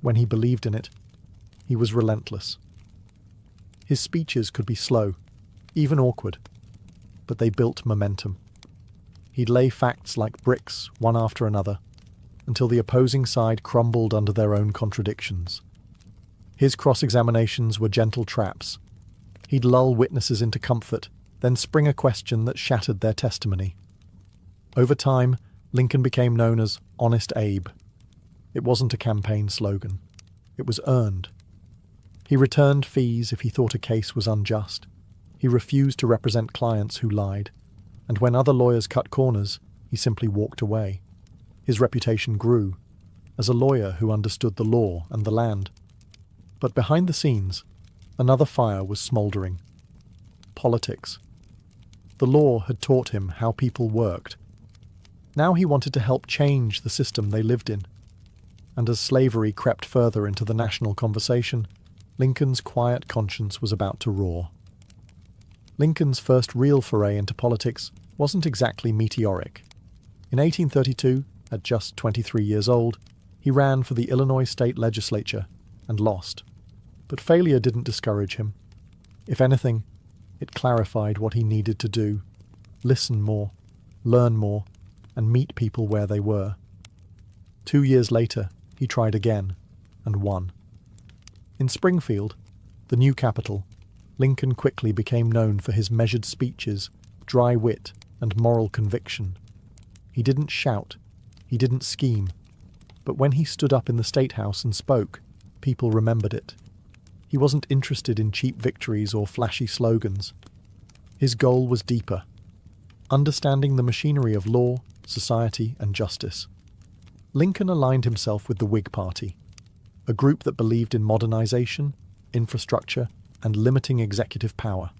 when he believed in it, he was relentless. His speeches could be slow, even awkward, but they built momentum. He'd lay facts like bricks, one after another, until the opposing side crumbled under their own contradictions. His cross-examinations were gentle traps. He'd lull witnesses into comfort, then spring a question that shattered their testimony. Over time, Lincoln became known as Honest Abe. It wasn't a campaign slogan. It was earned. He returned fees if he thought a case was unjust. He refused to represent clients who lied. And when other lawyers cut corners, he simply walked away. His reputation grew as a lawyer who understood the law and the land. But behind the scenes, another fire was smouldering. Politics. The law had taught him how people worked. Now he wanted to help change the system they lived in. And as slavery crept further into the national conversation, Lincoln's quiet conscience was about to roar. Lincoln's first real foray into politics wasn't exactly meteoric. In 1832, at just 23 years old, he ran for the Illinois state legislature and lost. But failure didn't discourage him. If anything, it clarified what he needed to do: listen more, learn more, and meet people where they were. 2 years later, he tried again and won. In Springfield, the new capital, Lincoln quickly became known for his measured speeches, dry wit, and moral conviction. He didn't shout, he didn't scheme, but when he stood up in the State House and spoke, people remembered it. He wasn't interested in cheap victories or flashy slogans. His goal was deeper: understanding the machinery of law, society, and justice. Lincoln aligned himself with the Whig Party, a group that believed in modernization, infrastructure, and limiting executive power.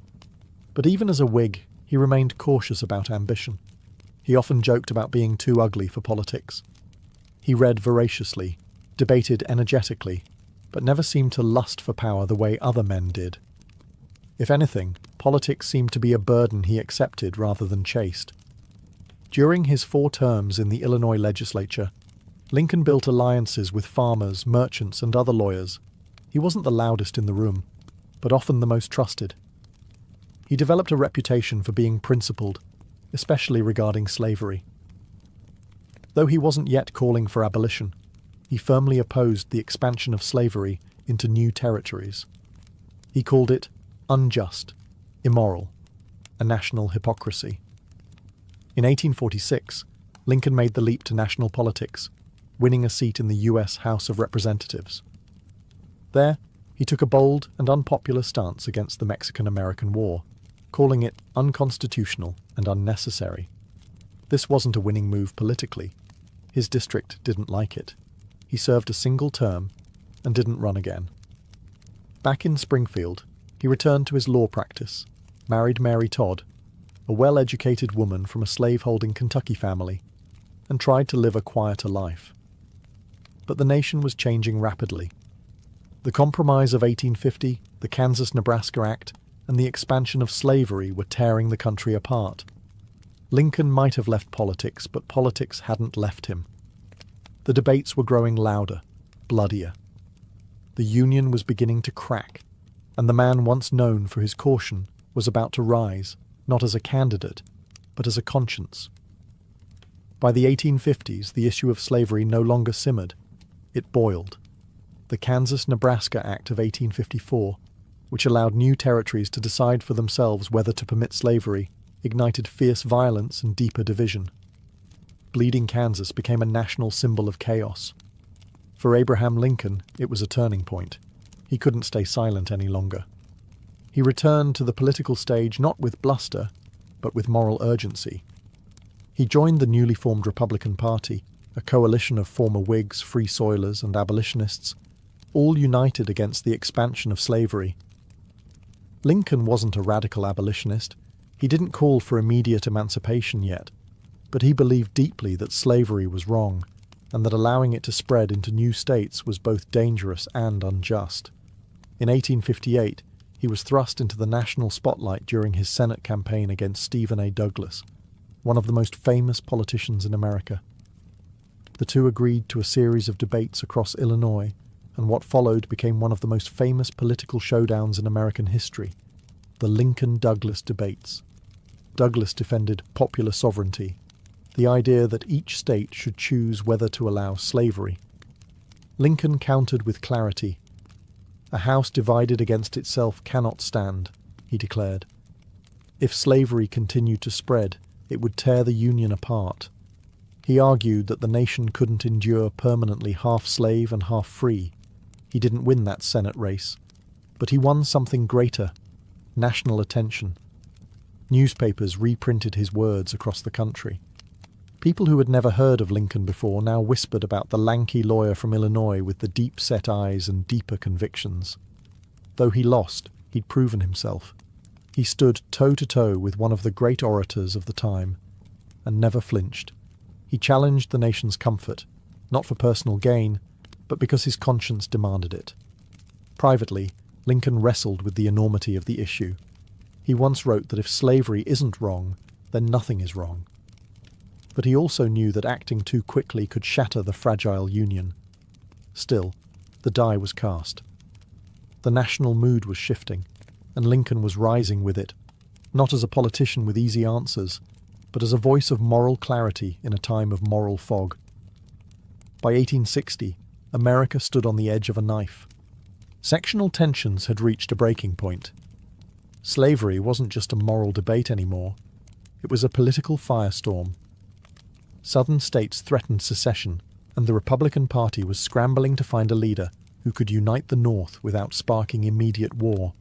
But even as a Whig, he remained cautious about ambition. He often joked about being too ugly for politics. He read voraciously, debated energetically, but never seemed to lust for power the way other men did. If anything, politics seemed to be a burden he accepted rather than chased. During his 4 terms in the Illinois legislature, Lincoln built alliances with farmers, merchants, and other lawyers. He wasn't the loudest in the room, but often the most trusted. He developed a reputation for being principled, especially regarding slavery. Though he wasn't yet calling for abolition, he firmly opposed the expansion of slavery into new territories. He called it unjust, immoral, a national hypocrisy. In 1846, Lincoln made the leap to national politics, winning a seat in the U.S. House of Representatives. There, he took a bold and unpopular stance against the Mexican-American War, calling it unconstitutional and unnecessary. This wasn't a winning move politically. His district didn't like it. He served a single term, and didn't run again. Back in Springfield, he returned to his law practice, married Mary Todd, a well-educated woman from a slave-holding Kentucky family, and tried to live a quieter life. But the nation was changing rapidly. The Compromise of 1850, the Kansas-Nebraska Act, and the expansion of slavery were tearing the country apart. Lincoln might have left politics, but politics hadn't left him. The debates were growing louder, bloodier. The Union was beginning to crack, and the man once known for his caution was about to rise, not as a candidate, but as a conscience. By the 1850s, the issue of slavery no longer simmered. It boiled. The Kansas-Nebraska Act of 1854, which allowed new territories to decide for themselves whether to permit slavery, ignited fierce violence and deeper division. Bleeding Kansas became a national symbol of chaos. For Abraham Lincoln, it was a turning point. He couldn't stay silent any longer. He returned to the political stage not with bluster, but with moral urgency. He joined the newly formed Republican Party, a coalition of former Whigs, Free Soilers, and abolitionists, all united against the expansion of slavery. Lincoln wasn't a radical abolitionist. He didn't call for immediate emancipation yet, but he believed deeply that slavery was wrong, and that allowing it to spread into new states was both dangerous and unjust. In 1858, he was thrust into the national spotlight during his Senate campaign against Stephen A. Douglas, one of the most famous politicians in America. The two agreed to a series of debates across Illinois, and what followed became one of the most famous political showdowns in American history, the Lincoln-Douglas debates. Douglas defended popular sovereignty, the idea that each state should choose whether to allow slavery. Lincoln countered with clarity. "A house divided against itself cannot stand," he declared. If slavery continued to spread, it would tear the Union apart. He argued that the nation couldn't endure permanently half slave and half free. He didn't win that Senate race, but he won something greater: national attention. Newspapers reprinted his words across the country. People who had never heard of Lincoln before now whispered about the lanky lawyer from Illinois with the deep-set eyes and deeper convictions. Though he lost, he'd proven himself. He stood toe-to-toe with one of the great orators of the time, and never flinched. He challenged the nation's comfort, not for personal gain, but because his conscience demanded it. Privately, Lincoln wrestled with the enormity of the issue. He once wrote that if slavery isn't wrong, then nothing is wrong. But he also knew that acting too quickly could shatter the fragile Union. Still, the die was cast. The national mood was shifting, and Lincoln was rising with it, not as a politician with easy answers, but as a voice of moral clarity in a time of moral fog. By 1860, America stood on the edge of a knife. Sectional tensions had reached a breaking point. Slavery wasn't just a moral debate anymore. It was a political firestorm. Southern states threatened secession, and the Republican Party was scrambling to find a leader who could unite the North without sparking immediate war.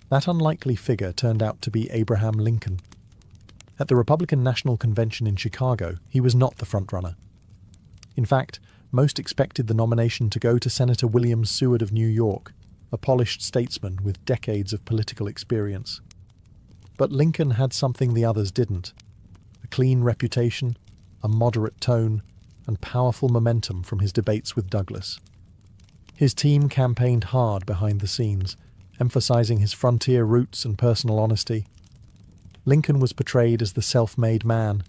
That unlikely figure turned out to be Abraham Lincoln. At the Republican National Convention in Chicago, he was not the frontrunner. In fact, most expected the nomination to go to Senator William Seward of New York, a polished statesman with decades of political experience. But Lincoln had something the others didn't: a clean reputation, a moderate tone, and powerful momentum from his debates with Douglas. His team campaigned hard behind the scenes, emphasizing his frontier roots and personal honesty. Lincoln was portrayed as the self-made man,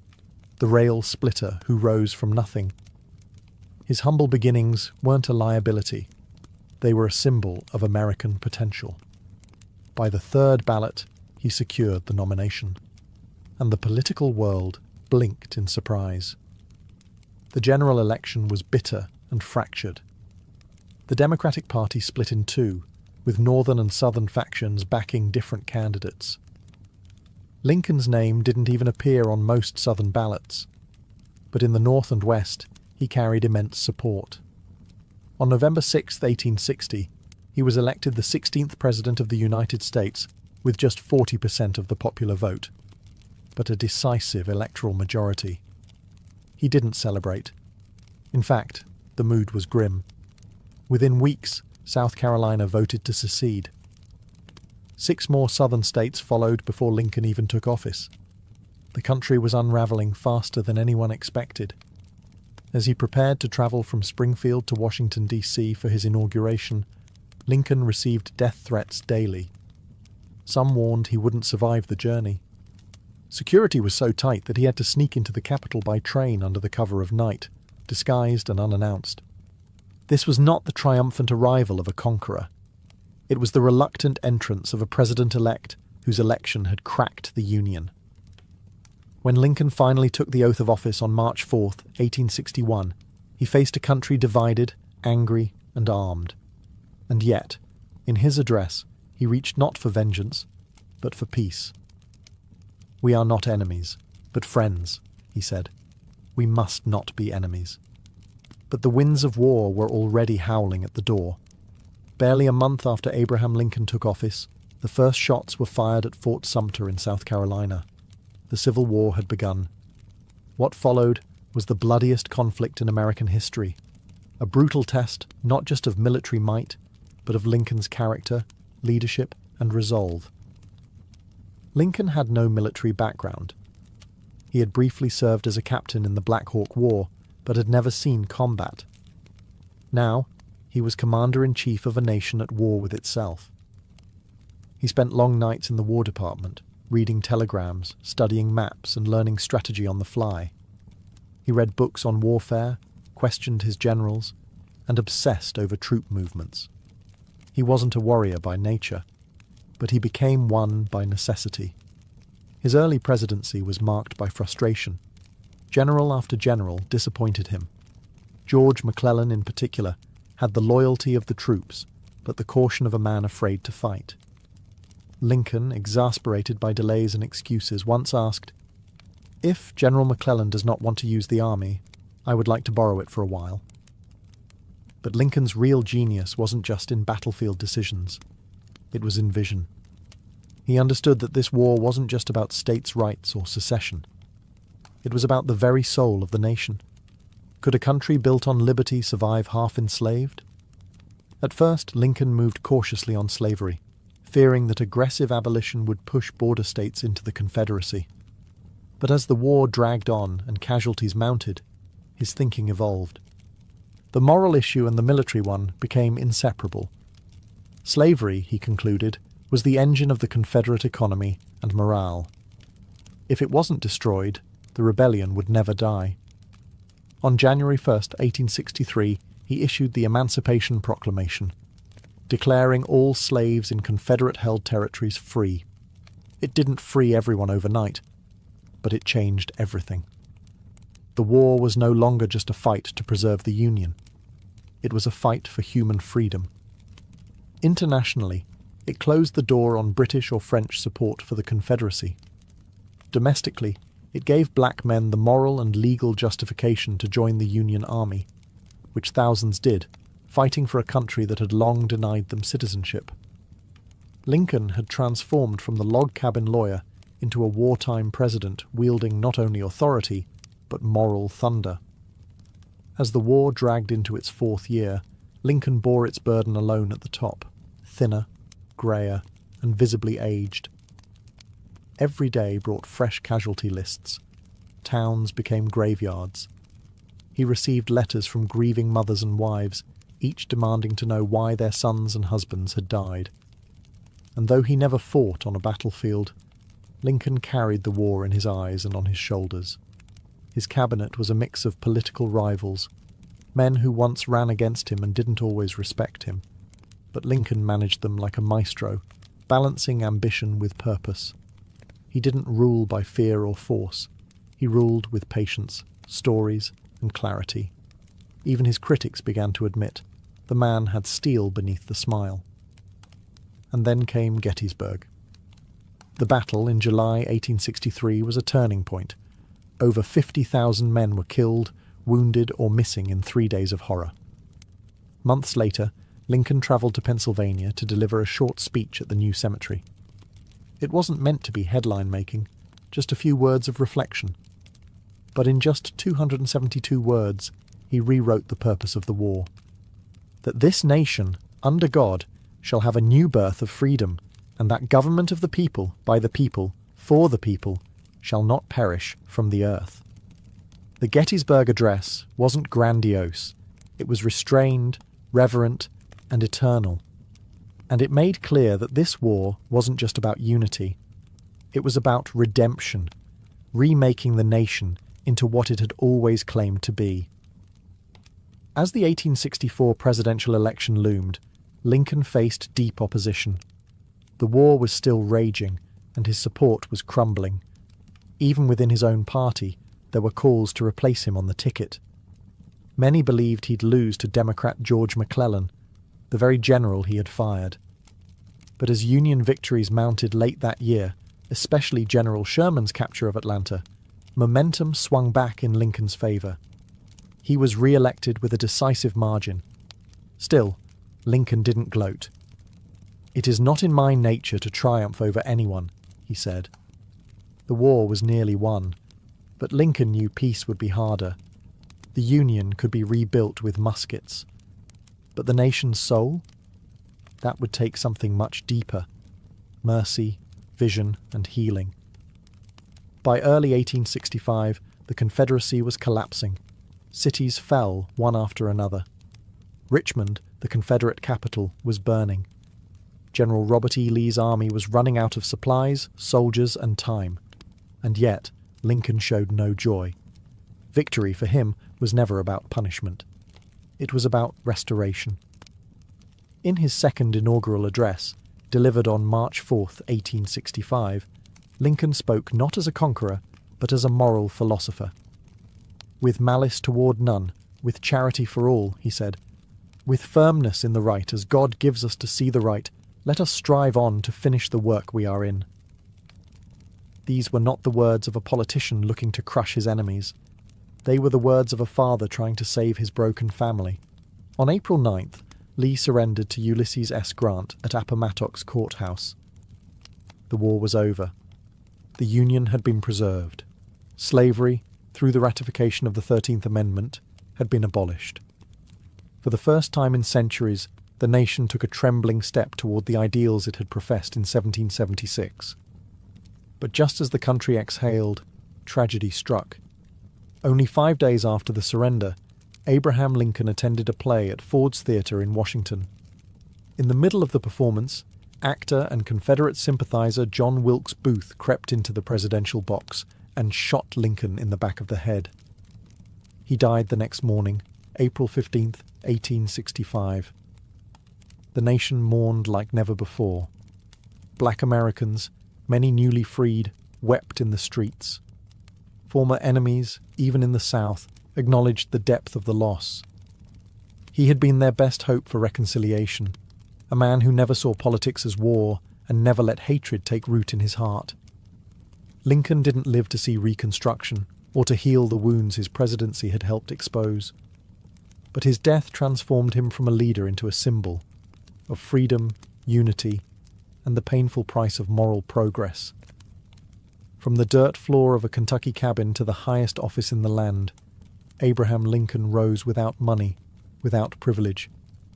the rail splitter who rose from nothing. His humble beginnings weren't a liability. They were a symbol of American potential. By the third ballot, he secured the nomination, and the political world blinked in surprise. The general election was bitter and fractured. The Democratic Party split in two, with northern and southern factions backing different candidates. Lincoln's name didn't even appear on most southern ballots, but in the north and west, he carried immense support. On November 6, 1860, he was elected the 16th President of the United States with just 40% of the popular vote, but a decisive electoral majority. He didn't celebrate. In fact, the mood was grim. Within weeks, South Carolina voted to secede. 6 more southern states followed before Lincoln even took office. The country was unraveling faster than anyone expected. As he prepared to travel from Springfield to Washington, D.C. for his inauguration, Lincoln received death threats daily. Some warned he wouldn't survive the journey. Security was so tight that he had to sneak into the capital by train under the cover of night, disguised and unannounced. This was not the triumphant arrival of a conqueror. It was the reluctant entrance of a president-elect whose election had cracked the Union. When Lincoln finally took the oath of office on March 4, 1861, he faced a country divided, angry, and armed. And yet, in his address, he reached not for vengeance, but for peace. "We are not enemies, but friends," he said. "We must not be enemies." But the winds of war were already howling at the door. Barely a month after Abraham Lincoln took office, the first shots were fired at Fort Sumter in South Carolina. The Civil War had begun. What followed was the bloodiest conflict in American history, a brutal test not just of military might, but of Lincoln's character, leadership, and resolve. Lincoln had no military background. He had briefly served as a captain in the Black Hawk War, but had never seen combat. Now, he was commander-in-chief of a nation at war with itself. He spent long nights in the War Department, reading telegrams, studying maps, and learning strategy on the fly. He read books on warfare, questioned his generals, and obsessed over troop movements. He wasn't a warrior by nature, but he became one by necessity. His early presidency was marked by frustration. General after general disappointed him. George McClellan, in particular, had the loyalty of the troops, but the caution of a man afraid to fight. Lincoln, exasperated by delays and excuses, once asked, "If General McClellan does not want to use the army, I would like to borrow it for a while." But Lincoln's real genius wasn't just in battlefield decisions. It was in vision. He understood that this war wasn't just about states' rights or secession. It was about the very soul of the nation. Could a country built on liberty survive half enslaved? At first, Lincoln moved cautiously on slavery, fearing that aggressive abolition would push border states into the Confederacy. But as the war dragged on and casualties mounted, his thinking evolved. The moral issue and the military one became inseparable. Slavery, he concluded, was the engine of the Confederate economy and morale. If it wasn't destroyed, the rebellion would never die. On January 1, 1863, he issued the Emancipation Proclamation, declaring all slaves in Confederate-held territories free. It didn't free everyone overnight, but it changed everything. The war was no longer just a fight to preserve the Union. It was a fight for human freedom. Internationally, it closed the door on British or French support for the Confederacy. Domestically, it gave black men the moral and legal justification to join the Union Army, which thousands did, fighting for a country that had long denied them citizenship. Lincoln had transformed from the log cabin lawyer into a wartime president wielding not only authority, but moral thunder. As the war dragged into its 4th year, Lincoln bore its burden alone at the top, thinner, greyer, and visibly aged. Every day brought fresh casualty lists. Towns became graveyards. He received letters from grieving mothers and wives, each demanding to know why their sons and husbands had died. And though he never fought on a battlefield, Lincoln carried the war in his eyes and on his shoulders. His cabinet was a mix of political rivals, men who once ran against him and didn't always respect him. But Lincoln managed them like a maestro, balancing ambition with purpose. He didn't rule by fear or force. He ruled with patience, stories, and clarity. Even his critics began to admit the man had steel beneath the smile. And then came Gettysburg. The battle in July 1863 was a turning point. Over 50,000 men were killed, wounded, or missing in 3 days of horror. Months later, Lincoln travelled to Pennsylvania to deliver a short speech at the new cemetery. It wasn't meant to be headline-making, just a few words of reflection. But in just 272 words, he rewrote the purpose of the war. that this nation, under God, shall have a new birth of freedom, and that government of the people, by the people, for the people, shall not perish from the earth. The Gettysburg Address wasn't grandiose. It was restrained, reverent, and eternal. And it made clear that this war wasn't just about unity. It was about redemption, remaking the nation into what it had always claimed to be. As the 1864 presidential election loomed, Lincoln faced deep opposition. The war was still raging, and his support was crumbling. Even within his own party, there were calls to replace him on the ticket. Many believed he'd lose to Democrat George McClellan, the very general he had fired. But as Union victories mounted late that year, especially General Sherman's capture of Atlanta, momentum swung back in Lincoln's favor. He was re-elected with a decisive margin. Still, Lincoln didn't gloat. "It is not in my nature to triumph over anyone," he said. The war was nearly won, but Lincoln knew peace would be harder. The Union could be rebuilt with muskets. But the nation's soul? That would take something much deeper. Mercy, vision, and healing. By early 1865, the Confederacy was collapsing. Cities fell one after another. Richmond, the Confederate capital, was burning. General Robert E. Lee's army was running out of supplies, soldiers, and time. And yet, Lincoln showed no joy. Victory for him was never about punishment. It was about restoration. In his second inaugural address, delivered on March 4, 1865, Lincoln spoke not as a conqueror, but as a moral philosopher. "With malice toward none, with charity for all," he said, "with firmness in the right as God gives us to see the right, let us strive on to finish the work we are in." These were not the words of a politician looking to crush his enemies. They were the words of a father trying to save his broken family. On April 9th, Lee surrendered to Ulysses S. Grant at Appomattox Courthouse. The war was over. The Union had been preserved. Slavery, through the ratification of the 13th Amendment, had been abolished. For the first time in centuries, the nation took a trembling step toward the ideals it had professed in 1776. But just as the country exhaled, tragedy struck. Only 5 days after the surrender, Abraham Lincoln attended a play at Ford's Theatre in Washington. In the middle of the performance, actor and Confederate sympathizer John Wilkes Booth crept into the presidential box and shot Lincoln in the back of the head. He died the next morning, April 15th, 1865. The nation mourned like never before. Black Americans, many newly freed, wept in the streets. Former enemies, even in the South, acknowledged the depth of the loss. He had been their best hope for reconciliation, a man who never saw politics as war and never let hatred take root in his heart. Lincoln didn't live to see Reconstruction or to heal the wounds his presidency had helped expose. But his death transformed him from a leader into a symbol of freedom, unity, and the painful price of moral progress. From the dirt floor of a Kentucky cabin to the highest office in the land, Abraham Lincoln rose without money, without privilege,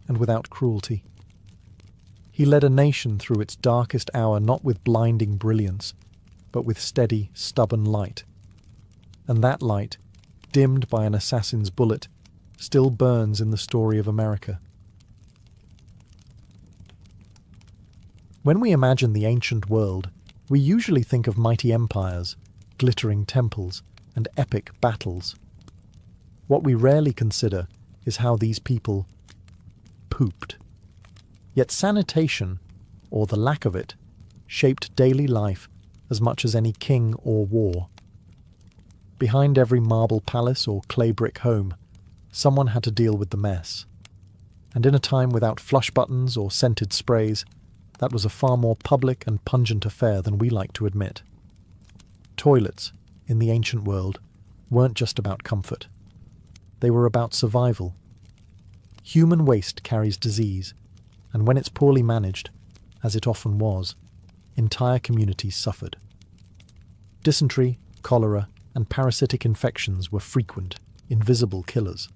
and without cruelty. He led a nation through its darkest hour not with blinding brilliance, but with steady, stubborn light. And that light, dimmed by an assassin's bullet, still burns in the story of America. When we imagine the ancient world, we usually think of mighty empires, glittering temples, and epic battles. What we rarely consider is how these people pooped. Yet sanitation, or the lack of it, shaped daily life as much as any king or war. Behind every marble palace or clay brick home, someone had to deal with the mess. And in a time without flush buttons or scented sprays, that was a far more public and pungent affair than we like to admit. Toilets, in the ancient world, weren't just about comfort. They were about survival. Human waste carries disease, and when it's poorly managed, as it often was, entire communities suffered. Dysentery, cholera, and parasitic infections were frequent, invisible killers.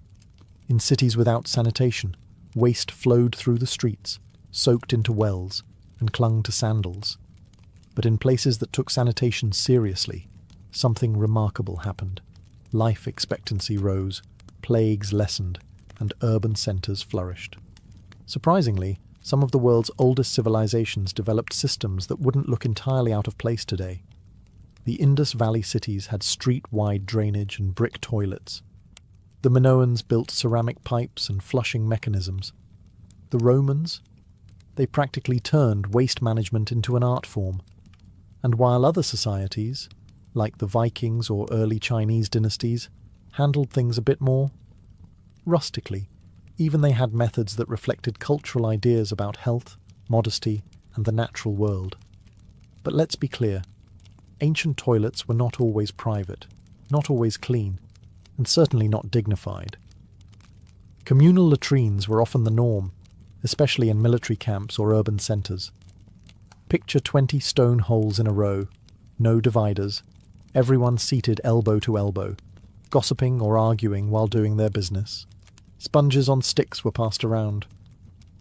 In cities without sanitation, Waste flowed through the streets, soaked into wells, and clung to sandals. But in places that took sanitation seriously, something remarkable happened. Life expectancy rose, plagues lessened, and urban centres flourished. Surprisingly, some of the world's oldest civilizations developed systems that wouldn't look entirely out of place today. The Indus Valley cities had street-wide drainage and brick toilets. The Minoans built ceramic pipes and flushing mechanisms. The Romans? They practically turned waste management into an art form. And while other societies, like the Vikings or early Chinese dynasties, handled things a bit more rustically, even they had methods that reflected cultural ideas about health, modesty, and the natural world. But let's be clear, ancient toilets were not always private, not always clean, and certainly not dignified. Communal latrines were often the norm, especially in military camps or urban centres. Picture 20 stone holes in a row, no dividers, everyone seated elbow to elbow, gossiping or arguing while doing their business. Sponges on sticks were passed around.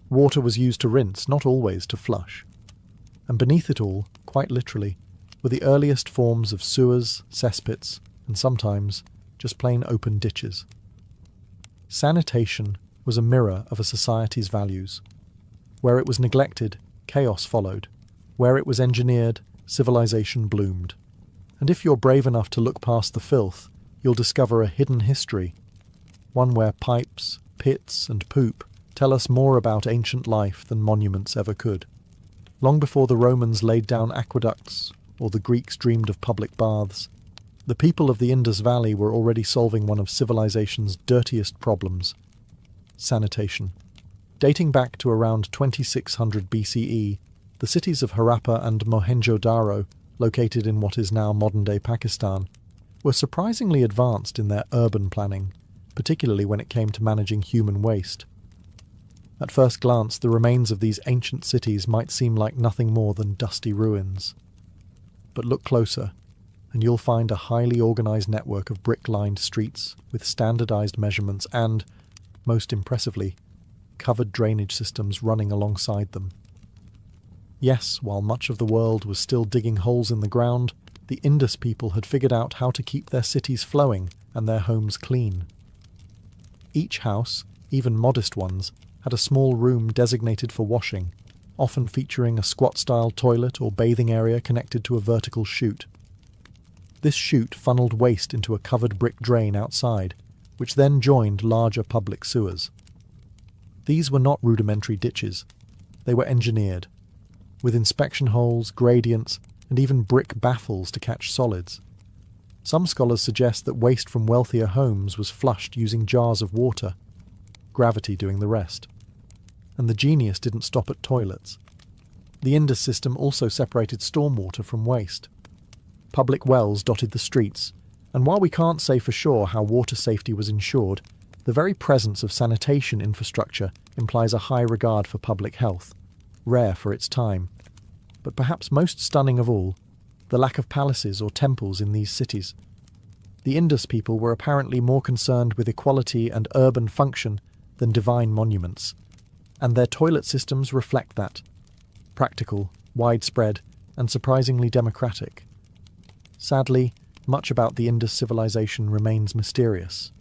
Water was used to rinse, not always to flush. And beneath it all, quite literally, were the earliest forms of sewers, cesspits, and sometimes just plain open ditches. Sanitation was a mirror of a society's values. Where it was neglected, chaos followed. Where it was engineered, civilization bloomed. And if you're brave enough to look past the filth, you'll discover a hidden history, one where pipes, pits, and poop tell us more about ancient life than monuments ever could. Long before the Romans laid down aqueducts, or the Greeks dreamed of public baths, the people of the Indus Valley were already solving one of civilization's dirtiest problems: sanitation. Dating back to around 2600 BCE, the cities of Harappa and Mohenjo-Daro, located in what is now modern-day Pakistan, were surprisingly advanced in their urban planning, particularly when it came to managing human waste. At first glance, the remains of these ancient cities might seem like nothing more than dusty ruins. But look closer, and you'll find a highly organized network of brick-lined streets with standardized measurements and, most impressively, covered drainage systems running alongside them. Yes, while much of the world was still digging holes in the ground, the Indus people had figured out how to keep their cities flowing and their homes clean. Each house, even modest ones, had a small room designated for washing, often featuring a squat-style toilet or bathing area connected to a vertical chute. This chute funneled waste into a covered brick drain outside, which then joined larger public sewers. These were not rudimentary ditches. They were engineered, with inspection holes, gradients, and even brick baffles to catch solids. Some scholars suggest that waste from wealthier homes was flushed using jars of water, gravity doing the rest. And the genius didn't stop at toilets. The Indus system also separated stormwater from waste. Public wells dotted the streets, and while we can't say for sure how water safety was ensured, the very presence of sanitation infrastructure implies a high regard for public health, rare for its time. But perhaps most stunning of all, the lack of palaces or temples in these cities. The Indus people were apparently more concerned with equality and urban function than divine monuments, and their toilet systems reflect that: practical, widespread, and surprisingly democratic. Sadly, much about the Indus civilization remains mysterious.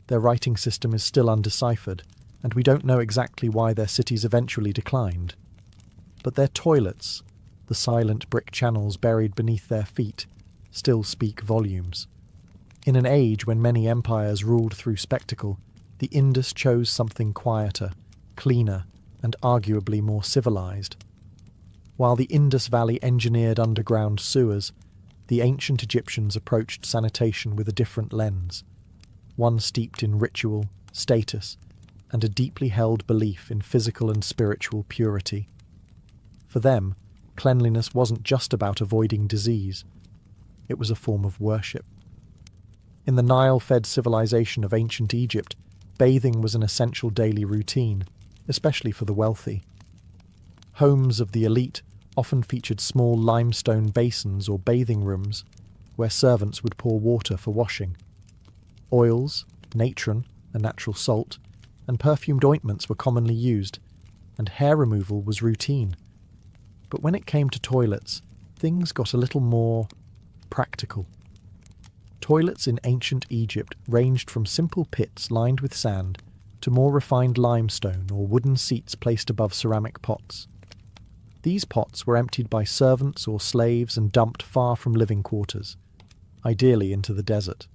Their writing system is still undeciphered, and we don't know exactly why their cities eventually declined. But their toilets, the silent brick channels buried beneath their feet, still speak volumes. In an age when many empires ruled through spectacle, the Indus chose something quieter, cleaner, and arguably more civilized. While the Indus Valley engineered underground sewers, the ancient Egyptians approached sanitation with a different lens, one steeped in ritual, status, and a deeply held belief in physical and spiritual purity. For them, cleanliness wasn't just about avoiding disease. It was a form of worship. In the Nile-fed civilization of ancient Egypt, bathing was an essential daily routine, especially for the wealthy. Homes of the elite often featured small limestone basins or bathing rooms, where servants would pour water for washing. Oils, natron, a natural salt, and perfumed ointments were commonly used, and hair removal was routine. But when it came to toilets, things got a little more practical. Toilets in ancient Egypt ranged from simple pits lined with sand to more refined limestone or wooden seats placed above ceramic pots. These pots were emptied by servants or slaves and dumped far from living quarters, ideally into the desert.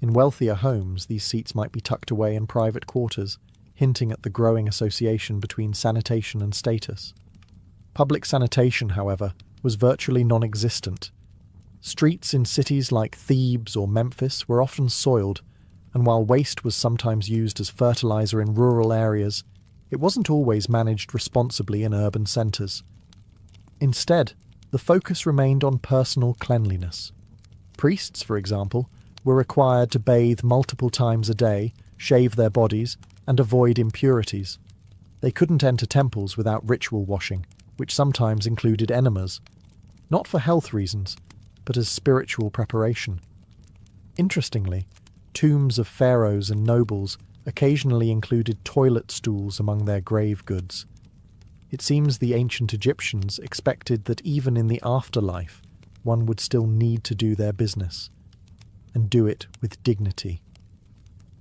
In wealthier homes, these seats might be tucked away in private quarters, hinting at the growing association between sanitation and status. Public sanitation, however, was virtually non-existent. Streets in cities like Thebes or Memphis were often soiled, and while waste was sometimes used as fertilizer in rural areas, it wasn't always managed responsibly in urban centres. Instead, the focus remained on personal cleanliness. Priests, for example, were required to bathe multiple times a day, shave their bodies, and avoid impurities. They couldn't enter temples without ritual washing, which sometimes included enemas, not for health reasons, but as spiritual preparation. Interestingly, tombs of pharaohs and nobles occasionally included toilet stools among their grave goods. It seems the ancient Egyptians expected that even in the afterlife, one would still need to do their business, and do it with dignity.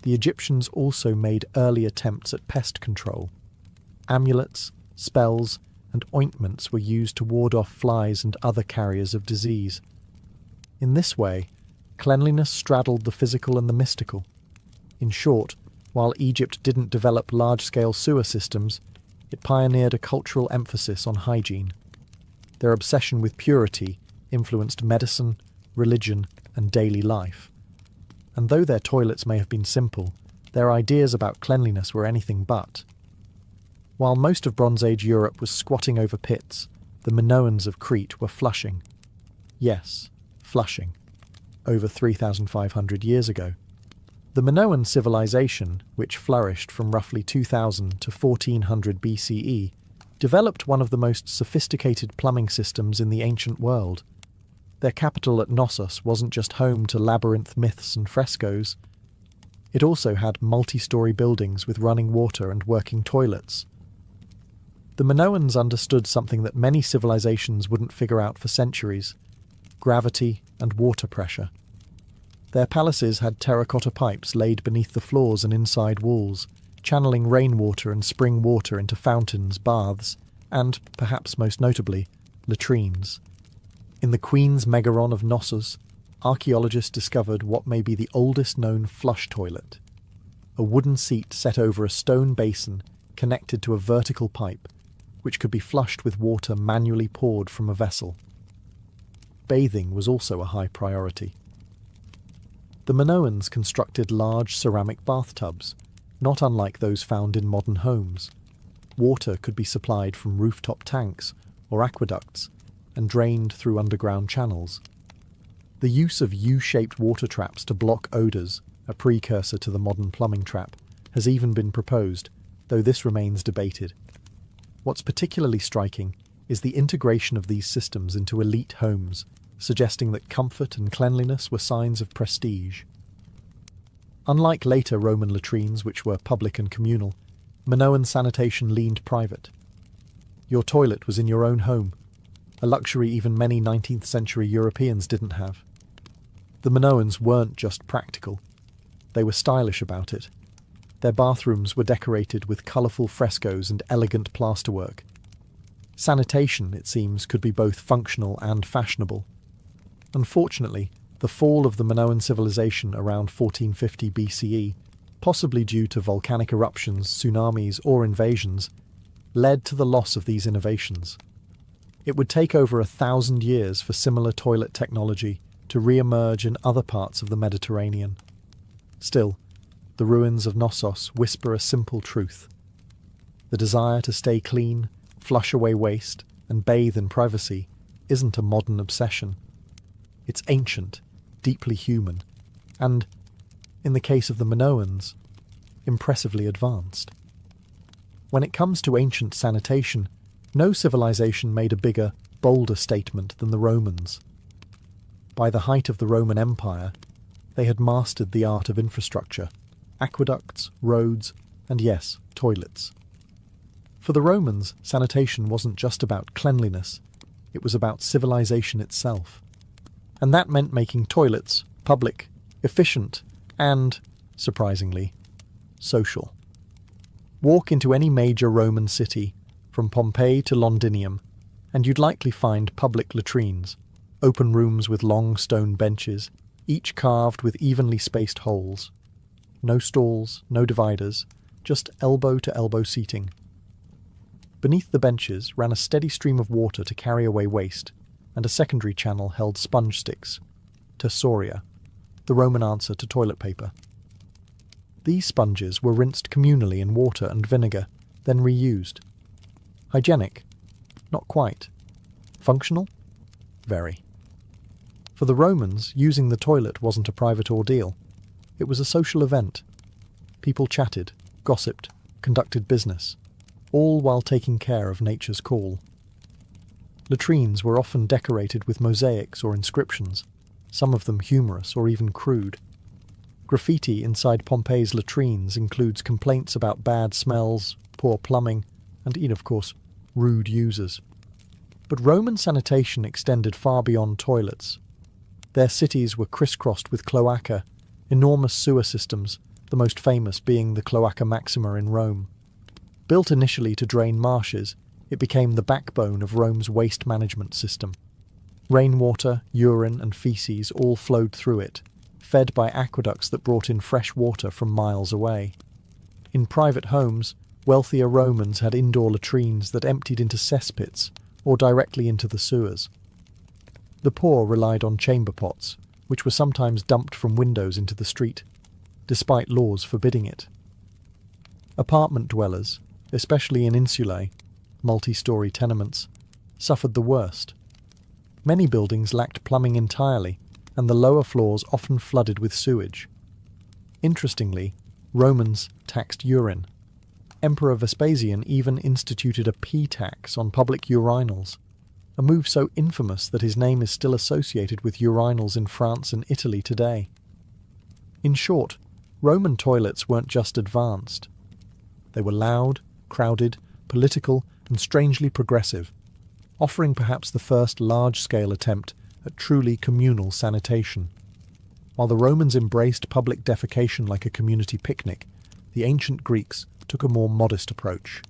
The Egyptians also made early attempts at pest control. Amulets, spells, and ointments were used to ward off flies and other carriers of disease. In this way, cleanliness straddled the physical and the mystical. In short, while Egypt didn't develop large-scale sewer systems, it pioneered a cultural emphasis on hygiene. Their obsession with purity influenced medicine, religion, and daily life. And though their toilets may have been simple, their ideas about cleanliness were anything but. While most of Bronze Age Europe was squatting over pits, the Minoans of Crete were flushing. Yes, flushing. Over 3,500 years ago. The Minoan civilization, which flourished from roughly 2000 to 1400 BCE, developed one of the most sophisticated plumbing systems in the ancient world. Their capital at Knossos wasn't just home to labyrinth myths and frescoes. It also had multi-story buildings with running water and working toilets. The Minoans understood something that many civilizations wouldn't figure out for centuries: gravity and water pressure. Their palaces had terracotta pipes laid beneath the floors and inside walls, channeling rainwater and spring water into fountains, baths, and, perhaps most notably, latrines. In the Queen's Megaron of Knossos, archaeologists discovered what may be the oldest known flush toilet: a wooden seat set over a stone basin connected to a vertical pipe, which could be flushed with water manually poured from a vessel. Bathing was also a high priority. The Minoans constructed large ceramic bathtubs, not unlike those found in modern homes. Water could be supplied from rooftop tanks or aqueducts and drained through underground channels. The use of U-shaped water traps to block odours, a precursor to the modern plumbing trap, has even been proposed, though this remains debated. What's particularly striking is the integration of these systems into elite homes, suggesting that comfort and cleanliness were signs of prestige. Unlike later Roman latrines, which were public and communal, Minoan sanitation leaned private. Your toilet was in your own home, a luxury even many 19th century Europeans didn't have. The Minoans weren't just practical, they were stylish about it. Their bathrooms were decorated with colourful frescoes and elegant plasterwork. Sanitation, it seems, could be both functional and fashionable. Unfortunately, the fall of the Minoan civilization around 1450 BCE, possibly due to volcanic eruptions, tsunamis, or invasions, led to the loss of these innovations. It would take over 1,000 years for similar toilet technology to re-emerge in other parts of the Mediterranean. Still, the ruins of Knossos whisper a simple truth. The desire to stay clean, flush away waste, and bathe in privacy isn't a modern obsession. It's ancient, deeply human, and, in the case of the Minoans, impressively advanced. When it comes to ancient sanitation, no civilization made a bigger, bolder statement than the Romans. By the height of the Roman Empire, they had mastered the art of infrastructure: aqueducts, roads, And yes, toilets. For the Romans, sanitation wasn't just about cleanliness, it was about civilization itself. And that meant making toilets public, efficient, and, surprisingly, social. Walk into any major Roman city, from Pompeii to Londinium, and you'd likely find public latrines, open rooms with long stone benches, each carved with evenly spaced holes. No stalls, no dividers, just elbow-to-elbow seating. Beneath the benches ran a steady stream of water to carry away waste, and a secondary channel held sponge sticks, tessoria, the Roman answer to toilet paper. These sponges were rinsed communally in water and vinegar, then reused. Hygienic? Not quite. Functional? Very. For the Romans, using the toilet wasn't a private ordeal. It was a social event. People chatted, gossiped, conducted business, all while taking care of nature's call. Latrines were often decorated with mosaics or inscriptions, some of them humorous or even crude. Graffiti inside Pompeii's latrines includes complaints about bad smells, poor plumbing, and, of course, rude users. But Roman sanitation extended far beyond toilets. Their cities were crisscrossed with cloaca, enormous sewer systems, the most famous being the Cloaca Maxima in Rome. Built initially to drain marshes, it became the backbone of Rome's waste management system. Rainwater, urine, and feces all flowed through it, fed by aqueducts that brought in fresh water from miles away. In private homes, wealthier Romans had indoor latrines that emptied into cesspits or directly into the sewers. The poor relied on chamber pots, which were sometimes dumped from windows into the street, despite laws forbidding it. Apartment dwellers, especially in insulae, multi-storey tenements, suffered the worst. Many buildings lacked plumbing entirely, and the lower floors often flooded with sewage. Interestingly, Romans taxed urine. Emperor Vespasian even instituted a pee tax on public urinals, a move so infamous that his name is still associated with urinals in France and Italy today. In short, Roman toilets weren't just advanced. They were loud, crowded, political, and strangely progressive, offering perhaps the first large-scale attempt at truly communal sanitation. While the Romans embraced public defecation like a community picnic, the ancient Greeks took a more modest approach.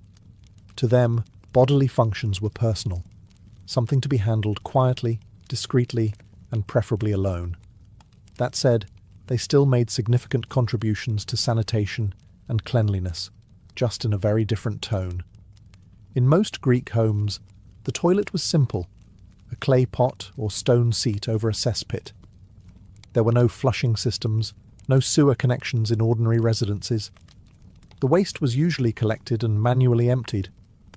To them, bodily functions were personal, something to be handled quietly, discreetly, and preferably alone. That said, they still made significant contributions to sanitation and cleanliness, just in a very different tone. In most Greek homes, the toilet was simple, a clay pot or stone seat over a cesspit. There were no flushing systems, no sewer connections in ordinary residences. The waste was usually collected and manually emptied,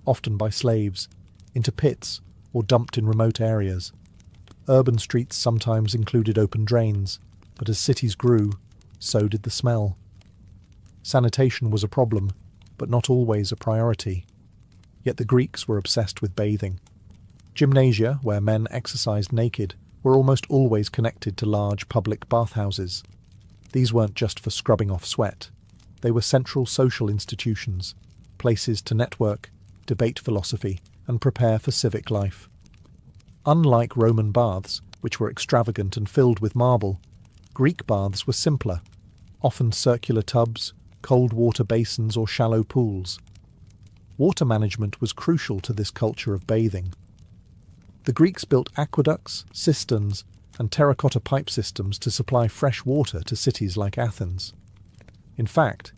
often by slaves, into pits or dumped in remote areas. Urban streets sometimes included open drains, but as cities grew, so did the smell. Sanitation was a problem, but not always a priority. Yet the Greeks were obsessed with bathing. Gymnasia, where men exercised naked, were almost always connected to large public bathhouses. These weren't just for scrubbing off sweat. They were central social institutions, places to network, debate philosophy, and prepare for civic life. Unlike Roman baths, which were extravagant and filled with marble, Greek baths were simpler, often circular tubs, cold water basins or shallow pools. Water management was crucial to this culture of bathing. The Greeks built aqueducts, cisterns, and terracotta pipe systems to supply fresh water to cities like Athens. In fact,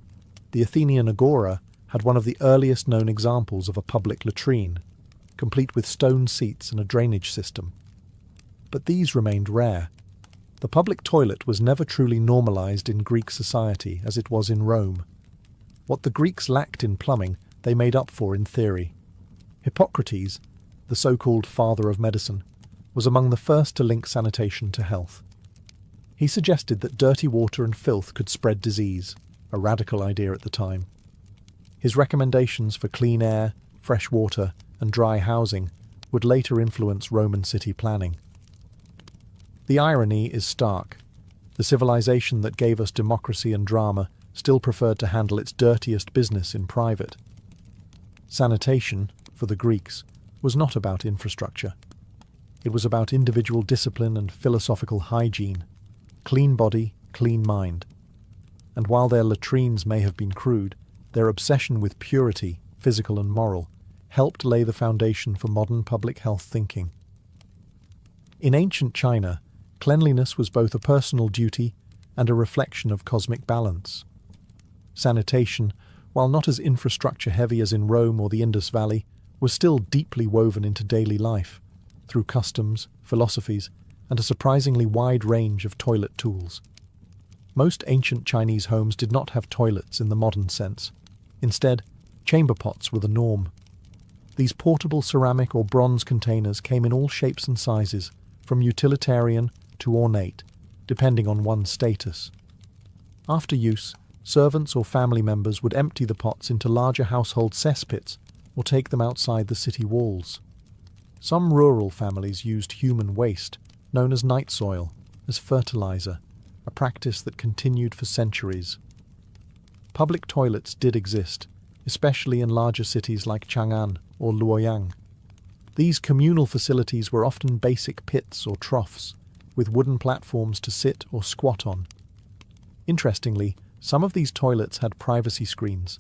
the Athenian agora had one of the earliest known examples of a public latrine, complete with stone seats and a drainage system. But these remained rare. The public toilet was never truly normalized in Greek society as it was in Rome. What the Greeks lacked in plumbing, they made up for in theory. Hippocrates, the so-called father of medicine, was among the first to link sanitation to health. He suggested that dirty water and filth could spread disease, a radical idea at the time. His recommendations for clean air, fresh water, and dry housing would later influence Roman city planning. The irony is stark. The civilization that gave us democracy and drama still preferred to handle its dirtiest business in private. Sanitation, for the Greeks, was not about infrastructure. It was about individual discipline and philosophical hygiene. Clean body, clean mind. And while their latrines may have been crude, their obsession with purity, physical and moral, helped lay the foundation for modern public health thinking. In ancient China, cleanliness was both a personal duty and a reflection of cosmic balance. Sanitation, while not as infrastructure-heavy as in Rome or the Indus Valley, was still deeply woven into daily life, through customs, philosophies, and a surprisingly wide range of toilet tools. Most ancient Chinese homes did not have toilets in the modern sense. Instead, chamber pots were the norm. These portable ceramic or bronze containers came in all shapes and sizes, from utilitarian to ornate, depending on one's status. After use, servants or family members would empty the pots into larger household cesspits or take them outside the city walls. Some rural families used human waste, known as night soil, as fertilizer, a practice that continued for centuries. Public toilets did exist, especially in larger cities like Chang'an or Luoyang. These communal facilities were often basic pits or troughs, with wooden platforms to sit or squat on. Interestingly, some of these toilets had privacy screens,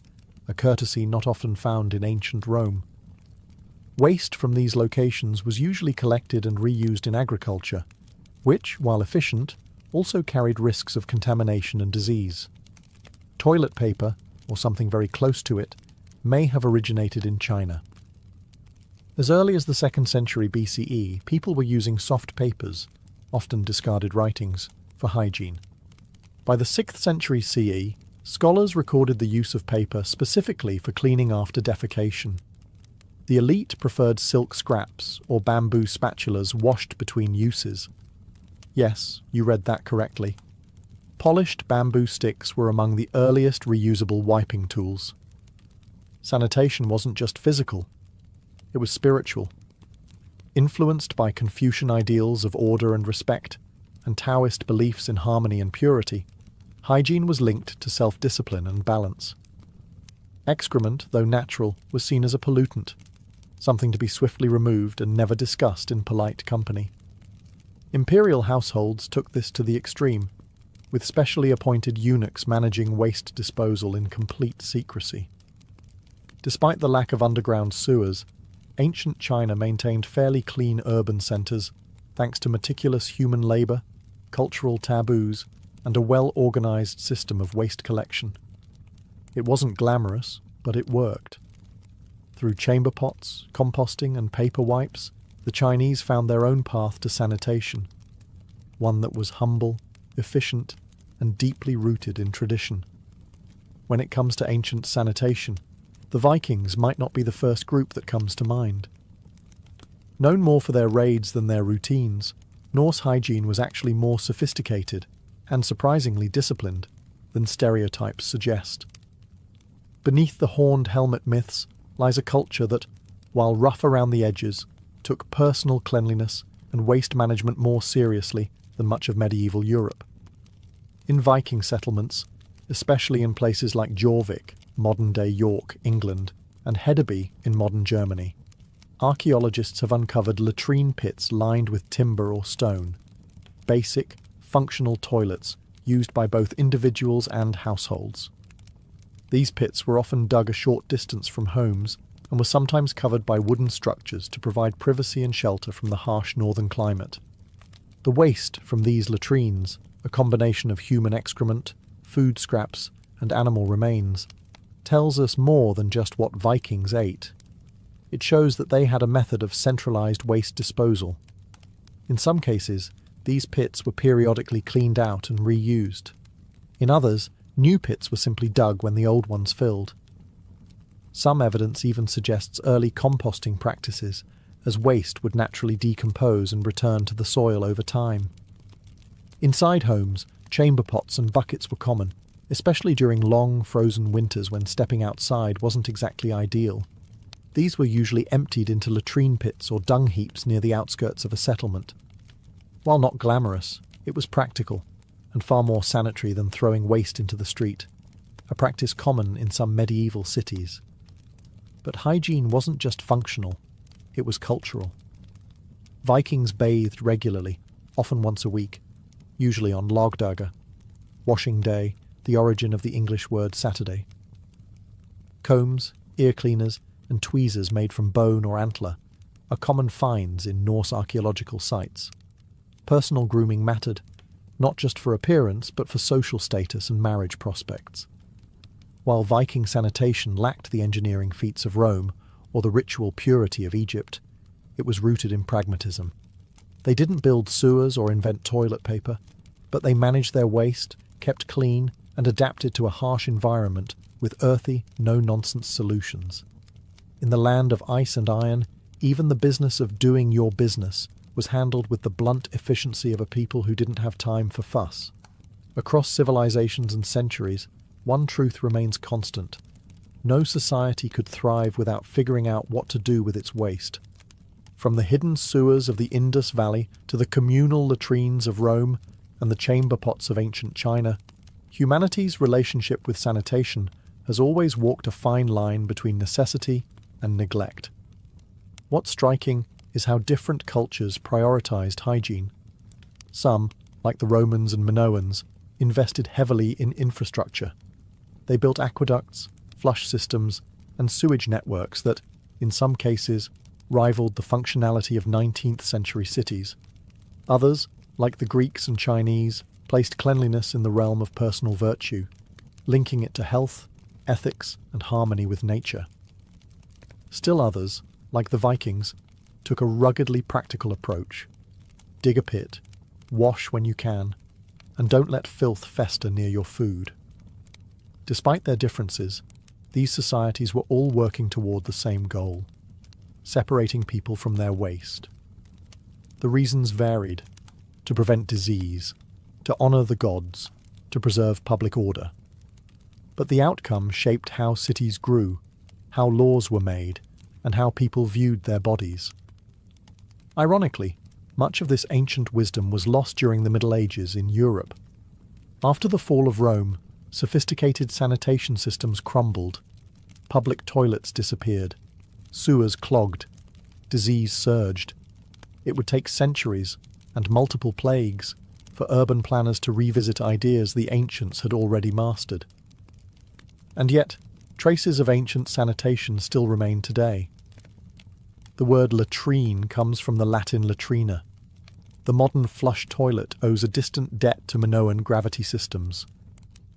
a courtesy not often found in ancient Rome. Waste from these locations was usually collected and reused in agriculture, which, while efficient, also carried risks of contamination and disease. Toilet paper, or something very close to it, may have originated in China. As early as the 2nd century BCE, people were using soft papers, often discarded writings, for hygiene. By the 6th century CE, scholars recorded the use of paper specifically for cleaning after defecation. The elite preferred silk scraps or bamboo spatulas washed between uses. Yes, you read that correctly. Polished bamboo sticks were among the earliest reusable wiping tools. Sanitation wasn't just physical, it was spiritual. Influenced by Confucian ideals of order and respect, and Taoist beliefs in harmony and purity, hygiene was linked to self-discipline and balance. Excrement, though natural, was seen as a pollutant, something to be swiftly removed and never discussed in polite company. Imperial households took this to the extreme, with specially appointed eunuchs managing waste disposal in complete secrecy. Despite the lack of underground sewers, ancient China maintained fairly clean urban centres thanks to meticulous human labour, cultural taboos, and a well-organised system of waste collection. It wasn't glamorous, but it worked. Through chamber pots, composting, and paper wipes, the Chinese found their own path to sanitation, one that was humble, efficient, and deeply rooted in tradition. When it comes to ancient sanitation, the Vikings might not be the first group that comes to mind. Known more for their raids than their routines, Norse hygiene was actually more sophisticated and surprisingly disciplined than stereotypes suggest. Beneath the horned helmet myths lies a culture that, while rough around the edges, took personal cleanliness and waste management more seriously than much of medieval Europe. In Viking settlements, especially in places like Jorvik, modern-day York, England, and Hedeby in modern Germany, archaeologists have uncovered latrine pits lined with timber or stone, basic, functional toilets used by both individuals and households. These pits were often dug a short distance from homes and were sometimes covered by wooden structures to provide privacy and shelter from the harsh northern climate. The waste from these latrines, a combination of human excrement, food scraps, and animal remains, tells us more than just what Vikings ate. It shows that they had a method of centralized waste disposal. In some cases, these pits were periodically cleaned out and reused. In others, new pits were simply dug when the old ones filled. Some evidence even suggests early composting practices, as waste would naturally decompose and return to the soil over time. Inside homes, chamber pots and buckets were common, especially during long, frozen winters when stepping outside wasn't exactly ideal. These were usually emptied into latrine pits or dung heaps near the outskirts of a settlement. While not glamorous, it was practical, and far more sanitary than throwing waste into the street. a practice common in some medieval cities. But hygiene wasn't just functional, it was cultural. Vikings bathed regularly, often once a week, usually on lagdaga, washing day, the origin of the English word Saturday. Combs, ear cleaners, and tweezers made from bone or antler are common finds in Norse archaeological sites. Personal grooming mattered, not just for appearance but for social status and marriage prospects. While Viking sanitation lacked the engineering feats of Rome or the ritual purity of Egypt, it was rooted in pragmatism. They didn't build sewers or invent toilet paper, but they managed their waste, kept clean, and adapted to a harsh environment with earthy, no-nonsense solutions. In the land of ice and iron, even the business of doing your business was handled with the blunt efficiency of a people who didn't have time for fuss. Across civilizations and centuries, one truth remains constant. No society could thrive without figuring out what to do with its waste. From the hidden sewers of the Indus Valley to the communal latrines of Rome and the chamber pots of ancient China, humanity's relationship with sanitation has always walked a fine line between necessity and neglect. What's striking is how different cultures prioritized hygiene. Some, like the Romans and Minoans, invested heavily in infrastructure. They built aqueducts, flush systems, and sewage networks that, in some cases, rivaled the functionality of 19th century cities. Others, like the Greeks and Chinese, placed cleanliness in the realm of personal virtue, linking it to health, ethics, and harmony with nature. Still others, like the Vikings, took a ruggedly practical approach. Dig a pit, wash when you can, and don't let filth fester near your food. Despite their differences, these societies were all working toward the same goal: separating people from their waste. The reasons varied: to prevent disease, to honor the gods, to preserve public order. But the outcome shaped how cities grew, how laws were made, and how people viewed their bodies. Ironically, much of this ancient wisdom was lost during the Middle Ages in Europe. After the fall of Rome, sophisticated sanitation systems crumbled, public toilets disappeared, sewers clogged, disease surged. It would take centuries and multiple plagues for urban planners to revisit ideas the ancients had already mastered. And yet, traces of ancient sanitation still remain today. The word latrine comes from the Latin latrina. The modern flush toilet owes a distant debt to Minoan gravity systems.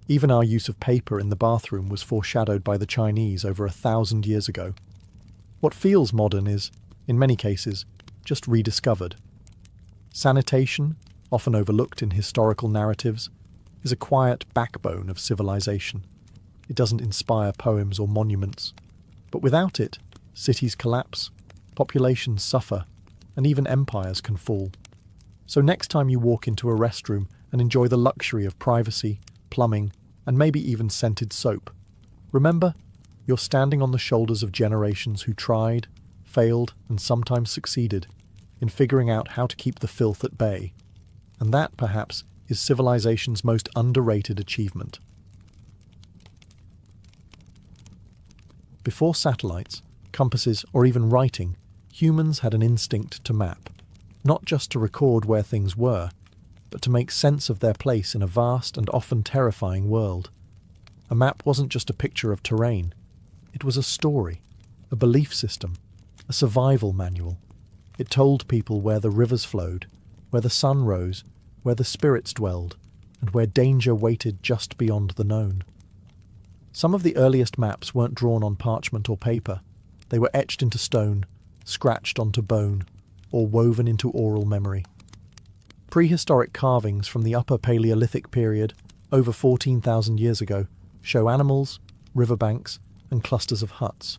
Even our use of paper in the bathroom was foreshadowed by the Chinese over 1,000 years ago. What feels modern is, in many cases, just rediscovered. Sanitation, often overlooked in historical narratives, is a quiet backbone of civilization. It doesn't inspire poems or monuments, but without it, cities collapse, populations suffer, and even empires can fall. So next time you walk into a restroom and enjoy the luxury of privacy, plumbing, and maybe even scented soap, remember, you're standing on the shoulders of generations who tried, failed, and sometimes succeeded in figuring out how to keep the filth at bay. And that, perhaps, is civilization's most underrated achievement. Before satellites, compasses, or even writing, humans had an instinct to map, not just to record where things were, but to make sense of their place in a vast and often terrifying world. A map wasn't just a picture of terrain. It was a story, a belief system, a survival manual. It told people where the rivers flowed, where the sun rose, where the spirits dwelled, and where danger waited just beyond the known. Some of the earliest maps weren't drawn on parchment or paper. They were etched into stone, scratched onto bone, or woven into oral memory. Prehistoric carvings from the Upper Paleolithic period, over 14,000 years ago, show animals, riverbanks, and clusters of huts.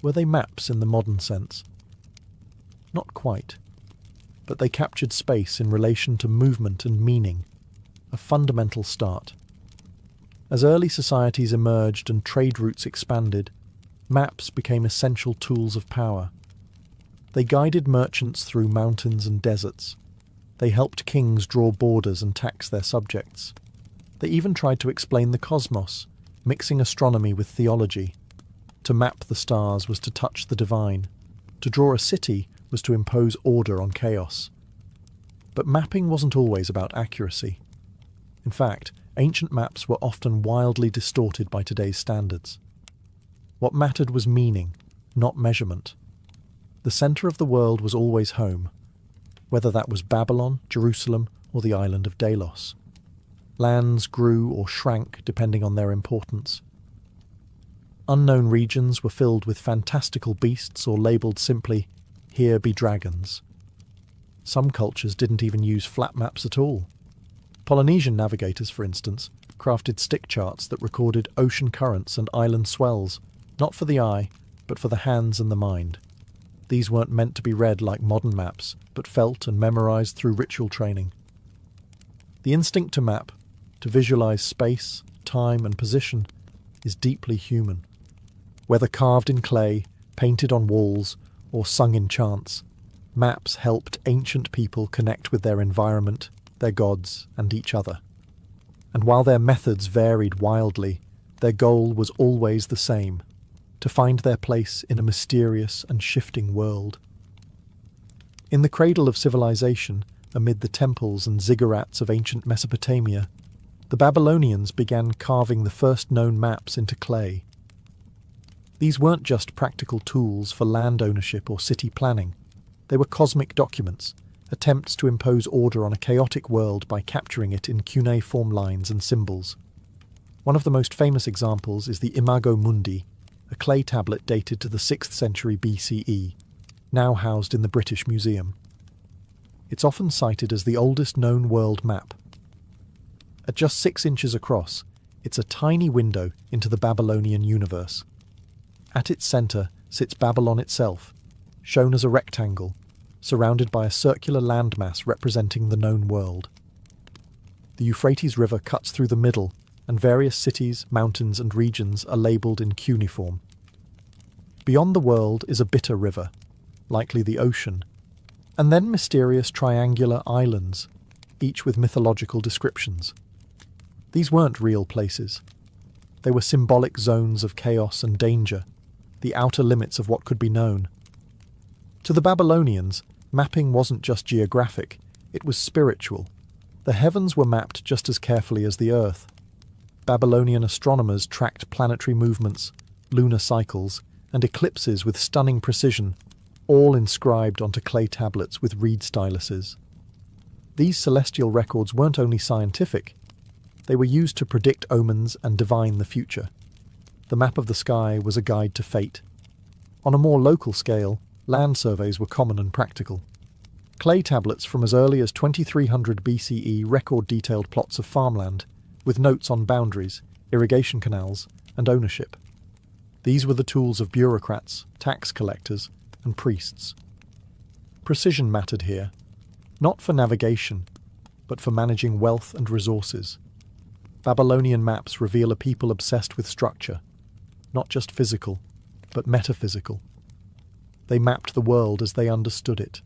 Were they maps in the modern sense? Not quite, but they captured space in relation to movement and meaning, a fundamental start. As early societies emerged and trade routes expanded, maps became essential tools of power. They guided merchants through mountains and deserts. They helped kings draw borders and tax their subjects. They even tried to explain the cosmos, mixing astronomy with theology. To map the stars was to touch the divine. To draw a city was to impose order on chaos. But mapping wasn't always about accuracy. In fact, ancient maps were often wildly distorted by today's standards. What mattered was meaning, not measurement. The centre of the world was always home, whether that was Babylon, Jerusalem, or the island of Delos. Lands grew or shrank depending on their importance. Unknown regions were filled with fantastical beasts or labelled simply, "Here be dragons." Some cultures didn't even use flat maps at all. Polynesian navigators, for instance, crafted stick charts that recorded ocean currents and island swells, not for the eye, but for the hands and the mind. These weren't meant to be read like modern maps, but felt and memorized through ritual training. The instinct to map, to visualize space, time, and position, is deeply human. Whether carved in clay, painted on walls, or sung in chants, maps helped ancient people connect with their environment, their gods, and each other. And while their methods varied wildly, their goal was always the same: to find their place in a mysterious and shifting world. In the cradle of civilization, amid the temples and ziggurats of ancient Mesopotamia, the Babylonians began carving the first known maps into clay. These weren't just practical tools for land ownership or city planning. They were cosmic documents, attempts to impose order on a chaotic world by capturing it in cuneiform lines and symbols. One of the most famous examples is the Imago Mundi, a clay tablet dated to the 6th century BCE, now housed in the British Museum. It's often cited as the oldest known world map. At just 6 inches across, it's a tiny window into the Babylonian universe. At its centre sits Babylon itself, shown as a rectangle, surrounded by a circular landmass representing the known world. The Euphrates River cuts through the middle, and various cities, mountains, and regions are labelled in cuneiform. Beyond the world is a bitter river, likely the ocean, and then mysterious triangular islands, each with mythological descriptions. These weren't real places. They were symbolic zones of chaos and danger, the outer limits of what could be known. To the Babylonians, mapping wasn't just geographic, it was spiritual. The heavens were mapped just as carefully as the earth. Babylonian astronomers tracked planetary movements, lunar cycles, and eclipses with stunning precision, all inscribed onto clay tablets with reed styluses. These celestial records weren't only scientific, they were used to predict omens and divine the future. The map of the sky was a guide to fate. On a more local scale, land surveys were common and practical. Clay tablets from as early as 2300 BCE record detailed plots of farmland, with notes on boundaries, irrigation canals, and ownership. These were the tools of bureaucrats, tax collectors, and priests. Precision mattered here, not for navigation, but for managing wealth and resources. Babylonian maps reveal a people obsessed with structure, not just physical, but metaphysical. They mapped the world as they understood it,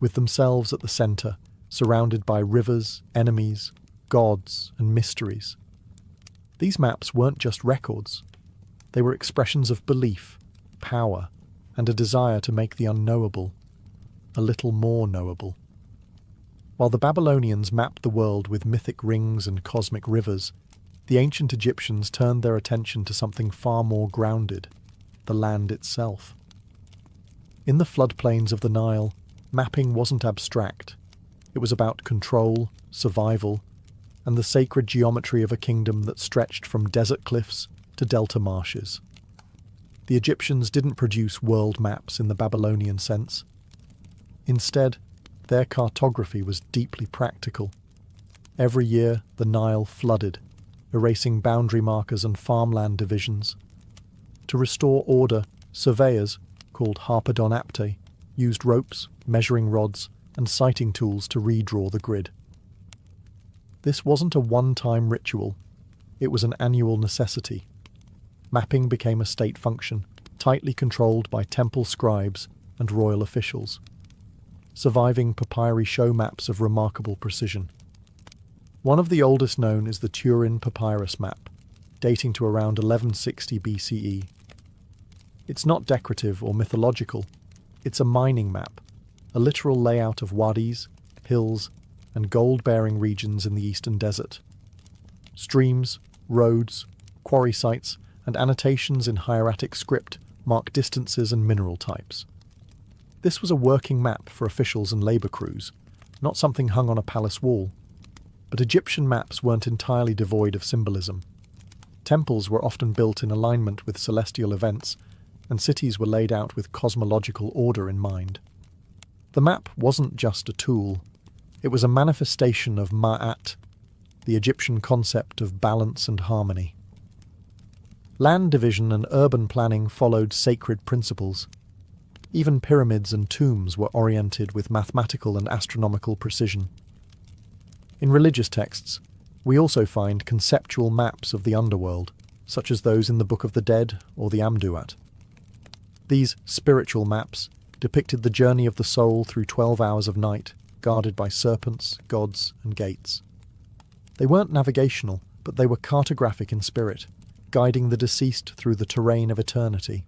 with themselves at the centre, surrounded by rivers, enemies, gods, and mysteries. These maps weren't just records. They were expressions of belief, power, and a desire to make the unknowable a little more knowable. While the Babylonians mapped the world with mythic rings and cosmic rivers, the ancient Egyptians turned their attention to something far more grounded, the land itself. In the floodplains of the Nile, mapping wasn't abstract. It was about control, survival, and the sacred geometry of a kingdom that stretched from desert cliffs to delta marshes. The Egyptians didn't produce world maps in the Babylonian sense. Instead, their cartography was deeply practical. Every year, the Nile flooded, erasing boundary markers and farmland divisions. To restore order, surveyors, called harpedonapte, used ropes, measuring rods, and sighting tools to redraw the grid. This wasn't a one-time ritual. It was an annual necessity. Mapping became a state function, tightly controlled by temple scribes and royal officials. Surviving papyri show maps of remarkable precision. One of the oldest known is the Turin Papyrus map, dating to around 1160 BCE. It's not decorative or mythological. It's a mining map, a literal layout of wadis, hills, and gold-bearing regions in the eastern desert. Streams, roads, quarry sites, and annotations in hieratic script mark distances and mineral types. This was a working map for officials and labour crews, not something hung on a palace wall. But Egyptian maps weren't entirely devoid of symbolism. Temples were often built in alignment with celestial events, and cities were laid out with cosmological order in mind. The map wasn't just a tool. It was a manifestation of Ma'at, the Egyptian concept of balance and harmony. Land division and urban planning followed sacred principles. Even pyramids and tombs were oriented with mathematical and astronomical precision. In religious texts, we also find conceptual maps of the underworld, such as those in the Book of the Dead or the Amduat. These spiritual maps depicted the journey of the soul through 12 hours of night, guarded by serpents, gods, and gates. They weren't navigational, but they were cartographic in spirit, guiding the deceased through the terrain of eternity.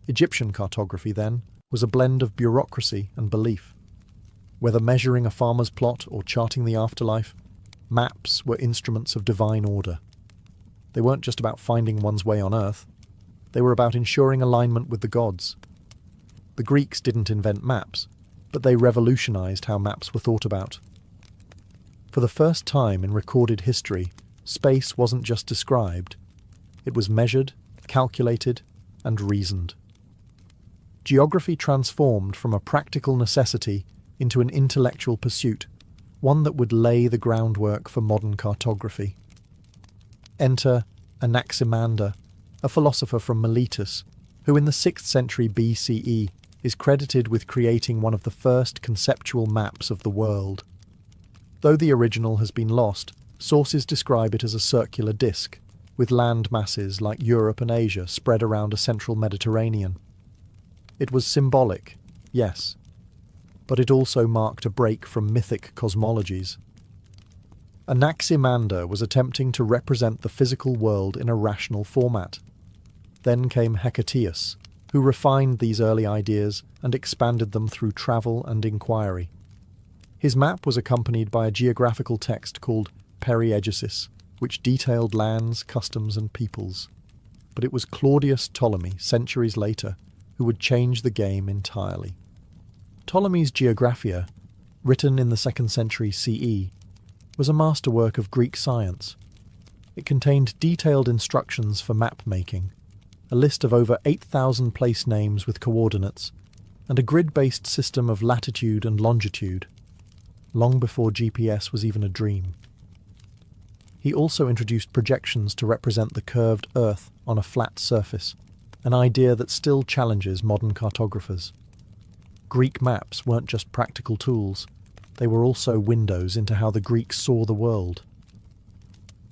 Egyptian cartography, then, was a blend of bureaucracy and belief. Whether measuring a farmer's plot or charting the afterlife, maps were instruments of divine order. They weren't just about finding one's way on earth. They were about ensuring alignment with the gods. The Greeks didn't invent maps, but they revolutionized how maps were thought about. For the first time in recorded history, space wasn't just described. It was measured, calculated, and reasoned. Geography transformed from a practical necessity into an intellectual pursuit, one that would lay the groundwork for modern cartography. Enter Anaximander, a philosopher from Miletus, who in the 6th century BCE is credited with creating one of the first conceptual maps of the world. Though the original has been lost, sources describe it as a circular disk, with land masses like Europe and Asia spread around a central Mediterranean. It was symbolic, yes, but it also marked a break from mythic cosmologies. Anaximander was attempting to represent the physical world in a rational format. Then came Hecataeus, who refined these early ideas and expanded them through travel and inquiry. His map was accompanied by a geographical text called Periegesis, which detailed lands, customs, and peoples. But it was Claudius Ptolemy, centuries later, who would change the game entirely. Ptolemy's Geographia, written in the 2nd century CE, was a masterwork of Greek science. It contained detailed instructions for map-making, a list of over 8,000 place names with coordinates, and a grid-based system of latitude and longitude, long before GPS was even a dream. He also introduced projections to represent the curved Earth on a flat surface, an idea that still challenges modern cartographers. Greek maps weren't just practical tools, they were also windows into how the Greeks saw the world.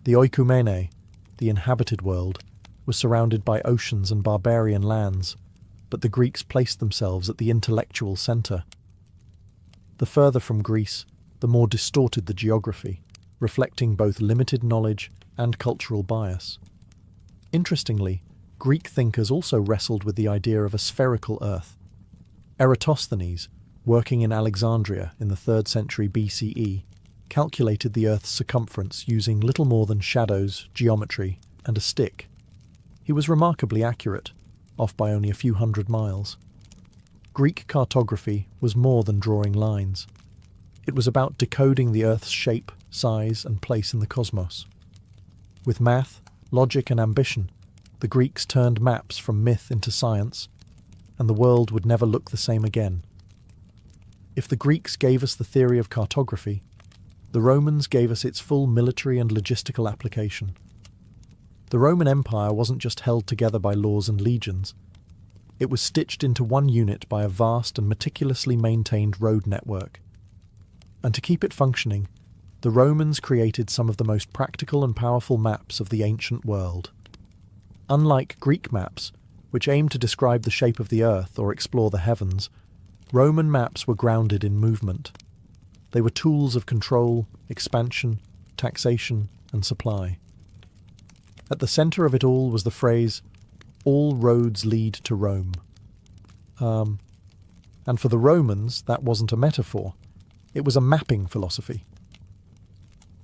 The oikoumene, the inhabited world, was surrounded by oceans and barbarian lands, but the Greeks placed themselves at the intellectual centre. The further from Greece, the more distorted the geography, reflecting both limited knowledge and cultural bias. Interestingly, Greek thinkers also wrestled with the idea of a spherical Earth. Eratosthenes, working in Alexandria in the 3rd century BCE, calculated the Earth's circumference using little more than shadows, geometry, and a stick. He was remarkably accurate, off by only a few hundred miles. Greek cartography was more than drawing lines. It was about decoding the Earth's shape, size, and place in the cosmos. With math, logic, and ambition, the Greeks turned maps from myth into science, and the world would never look the same again. If the Greeks gave us the theory of cartography, the Romans gave us its full military and logistical application. The Roman Empire wasn't just held together by laws and legions. It was stitched into one unit by a vast and meticulously maintained road network. And to keep it functioning, the Romans created some of the most practical and powerful maps of the ancient world. Unlike Greek maps, which aimed to describe the shape of the earth or explore the heavens, Roman maps were grounded in movement. They were tools of control, expansion, taxation, and supply. At the centre of it all was the phrase, "All roads lead to Rome." And for the Romans, that wasn't a metaphor. It was a mapping philosophy.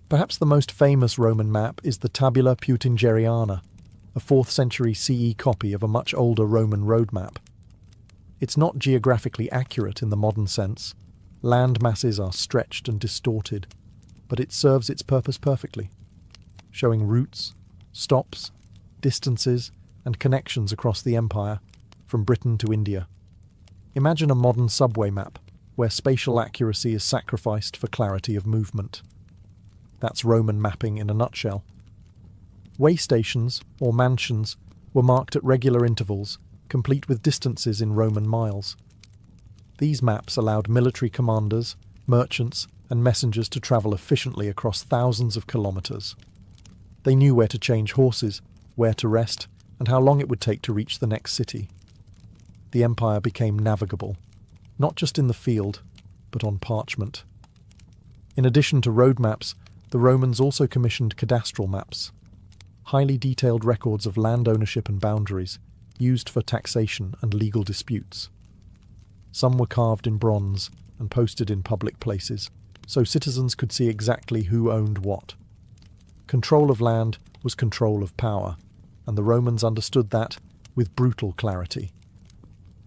Perhaps the most famous Roman map is the Tabula Peutingeriana, a 4th century CE copy of a much older Roman road map. It's not geographically accurate in the modern sense. Land masses are stretched and distorted, but it serves its purpose perfectly, showing routes, stops, distances, and connections across the empire, from Britain to India. Imagine a modern subway map, where spatial accuracy is sacrificed for clarity of movement. That's Roman mapping in a nutshell. Way stations, or mansions, were marked at regular intervals, complete with distances in Roman miles. These maps allowed military commanders, merchants, and messengers to travel efficiently across thousands of kilometres. They knew where to change horses, where to rest, and how long it would take to reach the next city. The empire became navigable, not just in the field, but on parchment. In addition to road maps, the Romans also commissioned cadastral maps, highly detailed records of land ownership and boundaries, used for taxation and legal disputes. Some were carved in bronze and posted in public places, so citizens could see exactly who owned what. Control of land was control of power, and the Romans understood that with brutal clarity.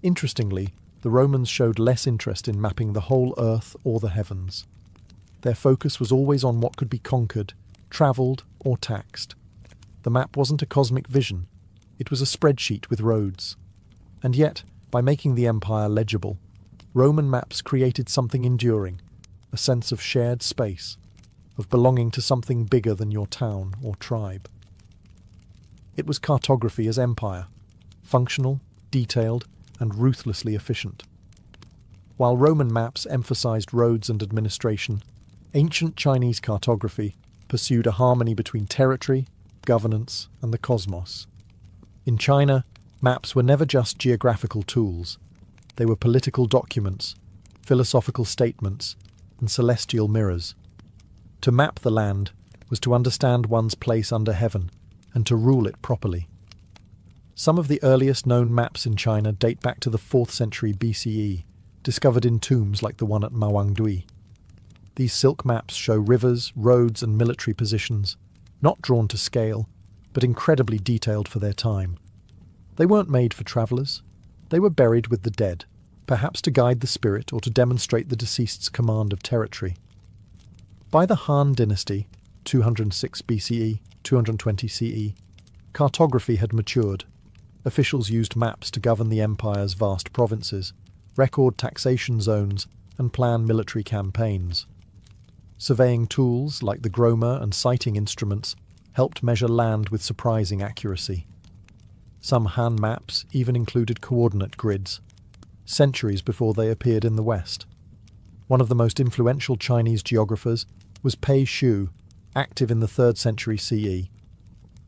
Interestingly, the Romans showed less interest in mapping the whole earth or the heavens. Their focus was always on what could be conquered, travelled, or taxed. The map wasn't a cosmic vision, it was a spreadsheet with roads. And yet, by making the empire legible, Roman maps created something enduring, a sense of shared space, of belonging to something bigger than your town or tribe. It was cartography as empire, functional, detailed, and ruthlessly efficient. While Roman maps emphasized roads and administration, ancient Chinese cartography pursued a harmony between territory, governance, and the cosmos. In China, maps were never just geographical tools. They were political documents, philosophical statements, and celestial mirrors. To map the land was to understand one's place under heaven and to rule it properly. Some of the earliest known maps in China date back to the 4th century BCE, discovered in tombs like the one at Mawangdui. These silk maps show rivers, roads, and military positions, not drawn to scale, but incredibly detailed for their time. They weren't made for travellers. They were buried with the dead, perhaps to guide the spirit or to demonstrate the deceased's command of territory. By the Han dynasty, 206 BCE, 220 CE, cartography had matured. Officials used maps to govern the empire's vast provinces, record taxation zones, and plan military campaigns. Surveying tools like the groma and sighting instruments helped measure land with surprising accuracy. Some Han maps even included coordinate grids, centuries before they appeared in the West. One of the most influential Chinese geographers was Pei Shu, active in the 3rd century CE.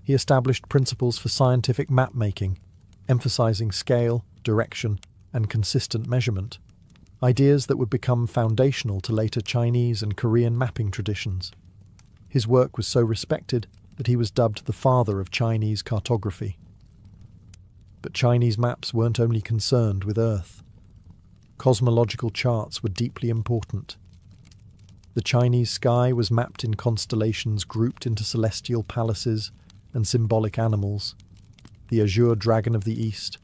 He established principles for scientific map-making, emphasizing scale, direction, and consistent measurement, ideas that would become foundational to later Chinese and Korean mapping traditions. His work was so respected that he was dubbed the father of Chinese cartography. But Chinese maps weren't only concerned with Earth. Cosmological charts were deeply important. The Chinese sky was mapped in constellations grouped into celestial palaces and symbolic animals, the azure dragon of the east,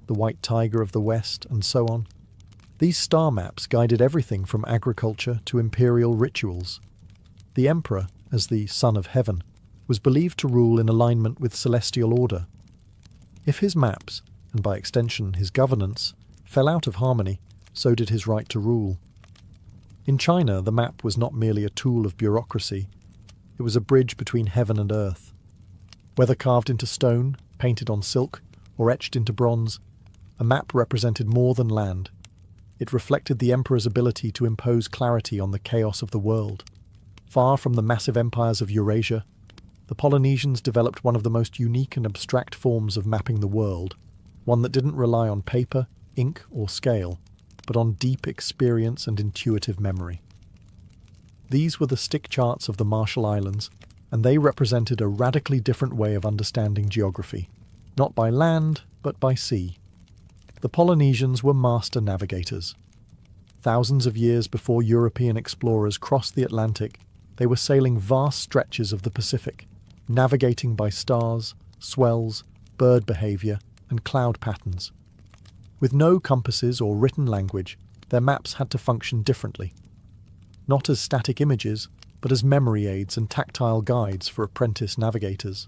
the white tiger of the west, and so on. These star maps guided everything from agriculture to imperial rituals. The emperor, as the son of heaven, was believed to rule in alignment with celestial order. If his maps, and by extension his governance, fell out of harmony, so did his right to rule. In China, the map was not merely a tool of bureaucracy. It was a bridge between heaven and earth. Whether carved into stone, painted on silk, or etched into bronze, a map represented more than land. It reflected the emperor's ability to impose clarity on the chaos of the world. Far from the massive empires of Eurasia, the Polynesians developed one of the most unique and abstract forms of mapping the world, one that didn't rely on paper, ink, or scale, but on deep experience and intuitive memory. These were the stick charts of the Marshall Islands, and they represented a radically different way of understanding geography, not by land, but by sea. The Polynesians were master navigators. Thousands of years before European explorers crossed the Atlantic, they were sailing vast stretches of the Pacific, navigating by stars, swells, bird behavior, and cloud patterns. With no compasses or written language, their maps had to function differently. Not as static images, but as memory aids and tactile guides for apprentice navigators.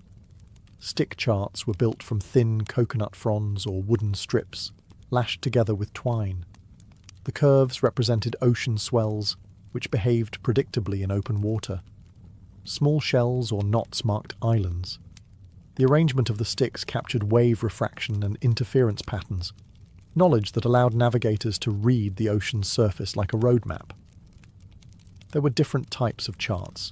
Stick charts were built from thin coconut fronds or wooden strips, lashed together with twine. The curves represented ocean swells, which behaved predictably in open water. Small shells or knots marked islands. The arrangement of the sticks captured wave refraction and interference patterns, knowledge that allowed navigators to read the ocean's surface like a road map. There were different types of charts.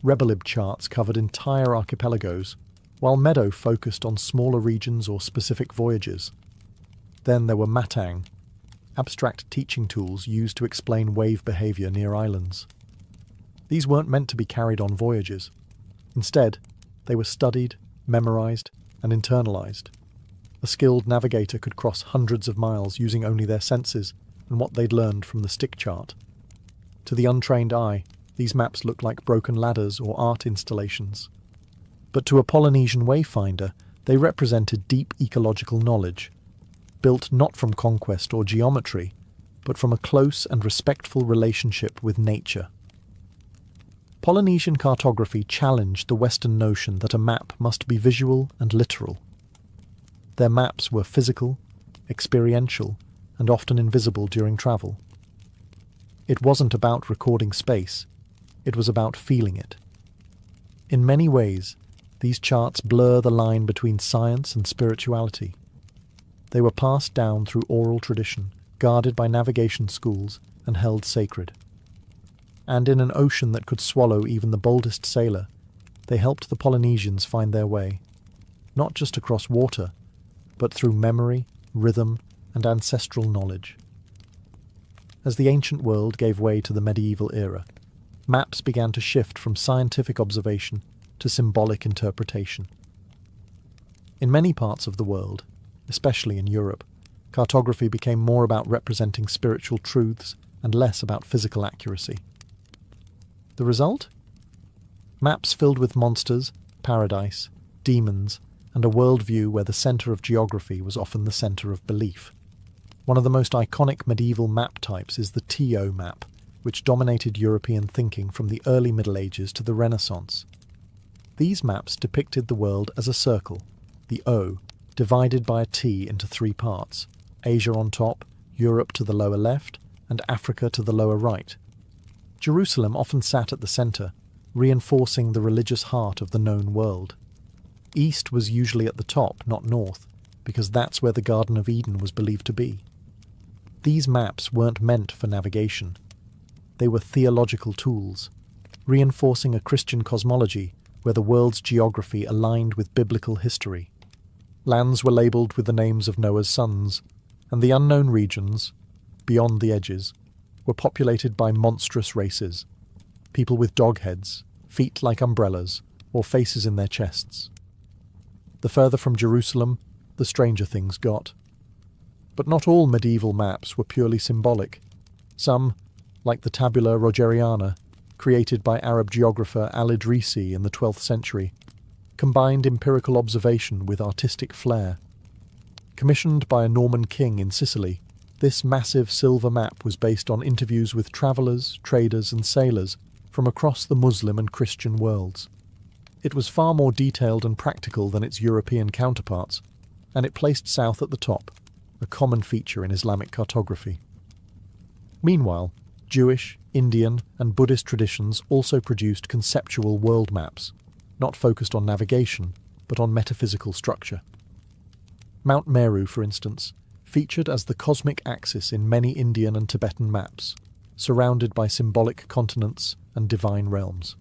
Rebelib charts covered entire archipelagos, while Meadow focused on smaller regions or specific voyages. Then there were Matang, abstract teaching tools used to explain wave behavior near islands. These weren't meant to be carried on voyages. Instead, they were studied, memorized, and internalized. A skilled navigator could cross hundreds of miles using only their senses and what they'd learned from the stick chart. To the untrained eye, these maps looked like broken ladders or art installations. But to a Polynesian wayfinder, they represented deep ecological knowledge, built not from conquest or geometry, but from a close and respectful relationship with nature. Polynesian cartography challenged the Western notion that a map must be visual and literal. Their maps were physical, experiential, and often invisible during travel. It wasn't about recording space, it was about feeling it. In many ways, these charts blur the line between science and spirituality. They were passed down through oral tradition, guarded by navigation schools, and held sacred. And in an ocean that could swallow even the boldest sailor, they helped the Polynesians find their way, not just across water, but through memory, rhythm, and ancestral knowledge. As the ancient world gave way to the medieval era, maps began to shift from scientific observation to symbolic interpretation. In many parts of the world, especially in Europe, cartography became more about representing spiritual truths and less about physical accuracy. The result? Maps filled with monsters, paradise, demons, and a worldview where the centre of geography was often the centre of belief. One of the most iconic medieval map types is the TO map, which dominated European thinking from the early Middle Ages to the Renaissance. These maps depicted the world as a circle, the O, divided by a T into three parts, Asia on top, Europe to the lower left, and Africa to the lower right. Jerusalem often sat at the centre, reinforcing the religious heart of the known world. East was usually at the top, not north, because that's where the Garden of Eden was believed to be. These maps weren't meant for navigation. They were theological tools, reinforcing a Christian cosmology where the world's geography aligned with biblical history. Lands were labelled with the names of Noah's sons, and the unknown regions, beyond the edges, were populated by monstrous races, people with dog heads, feet like umbrellas, or faces in their chests. The further from Jerusalem, the stranger things got. But not all medieval maps were purely symbolic. Some, like the Tabula Rogeriana, created by Arab geographer al-Idrisi in the 12th century, combined empirical observation with artistic flair. Commissioned by a Norman king in Sicily, this massive silver map was based on interviews with travellers, traders and sailors from across the Muslim and Christian worlds. It was far more detailed and practical than its European counterparts, and it placed south at the top, a common feature in Islamic cartography. Meanwhile, Jewish, Indian, and Buddhist traditions also produced conceptual world maps, not focused on navigation, but on metaphysical structure. Mount Meru, for instance, featured as the cosmic axis in many Indian and Tibetan maps, surrounded by symbolic continents and divine realms.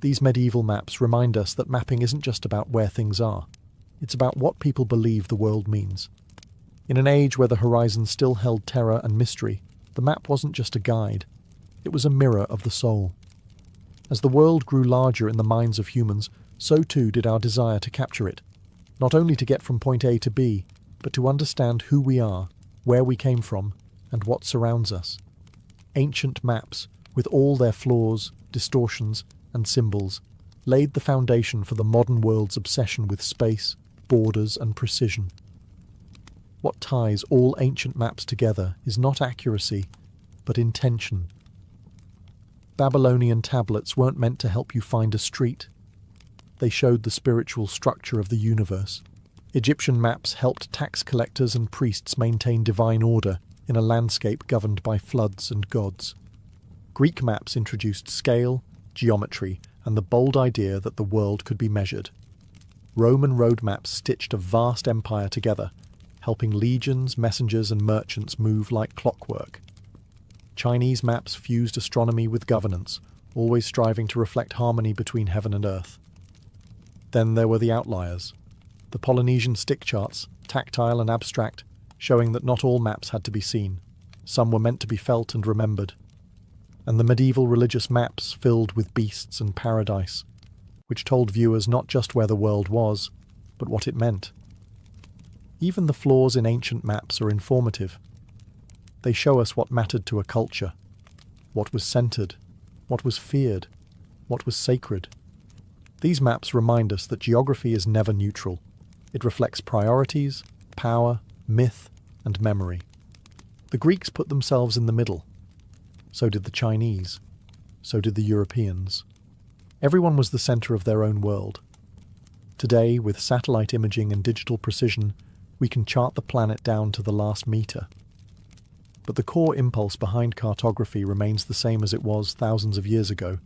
These medieval maps remind us that mapping isn't just about where things are, it's about what people believe the world means. In an age where the horizon still held terror and mystery, the map wasn't just a guide, it was a mirror of the soul. As the world grew larger in the minds of humans, so too did our desire to capture it, not only to get from point A to B, but to understand who we are, where we came from, and what surrounds us. Ancient maps, with all their flaws, distortions, and symbols, laid the foundation for the modern world's obsession with space, borders, and precision. What ties all ancient maps together is not accuracy, but intention. Babylonian tablets weren't meant to help you find a street. They showed the spiritual structure of the universe. Egyptian maps helped tax collectors and priests maintain divine order in a landscape governed by floods and gods. Greek maps introduced scale, geometry, and the bold idea that the world could be measured. Roman road maps stitched a vast empire together, helping legions, messengers, and merchants move like clockwork. Chinese maps fused astronomy with governance, always striving to reflect harmony between heaven and earth. Then there were the outliers. The Polynesian stick charts, tactile and abstract, showing that not all maps had to be seen. Some were meant to be felt and remembered. And the medieval religious maps filled with beasts and paradise, which told viewers not just where the world was, but what it meant. Even the flaws in ancient maps are informative. They show us what mattered to a culture, what was centered, what was feared, what was sacred. These maps remind us that geography is never neutral. It reflects priorities, power, myth, and memory. The Greeks put themselves in the middle. So did the Chinese. So did the Europeans. Everyone was the center of their own world. Today, with satellite imaging and digital precision, we can chart the planet down to the last meter. But the core impulse behind cartography remains the same as it was thousands of years ago.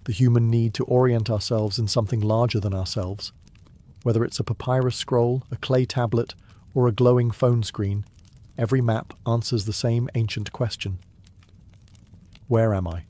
The human need to orient ourselves in something larger than ourselves. Whether it's a papyrus scroll, a clay tablet, or a glowing phone screen, every map answers the same ancient question. Where am I?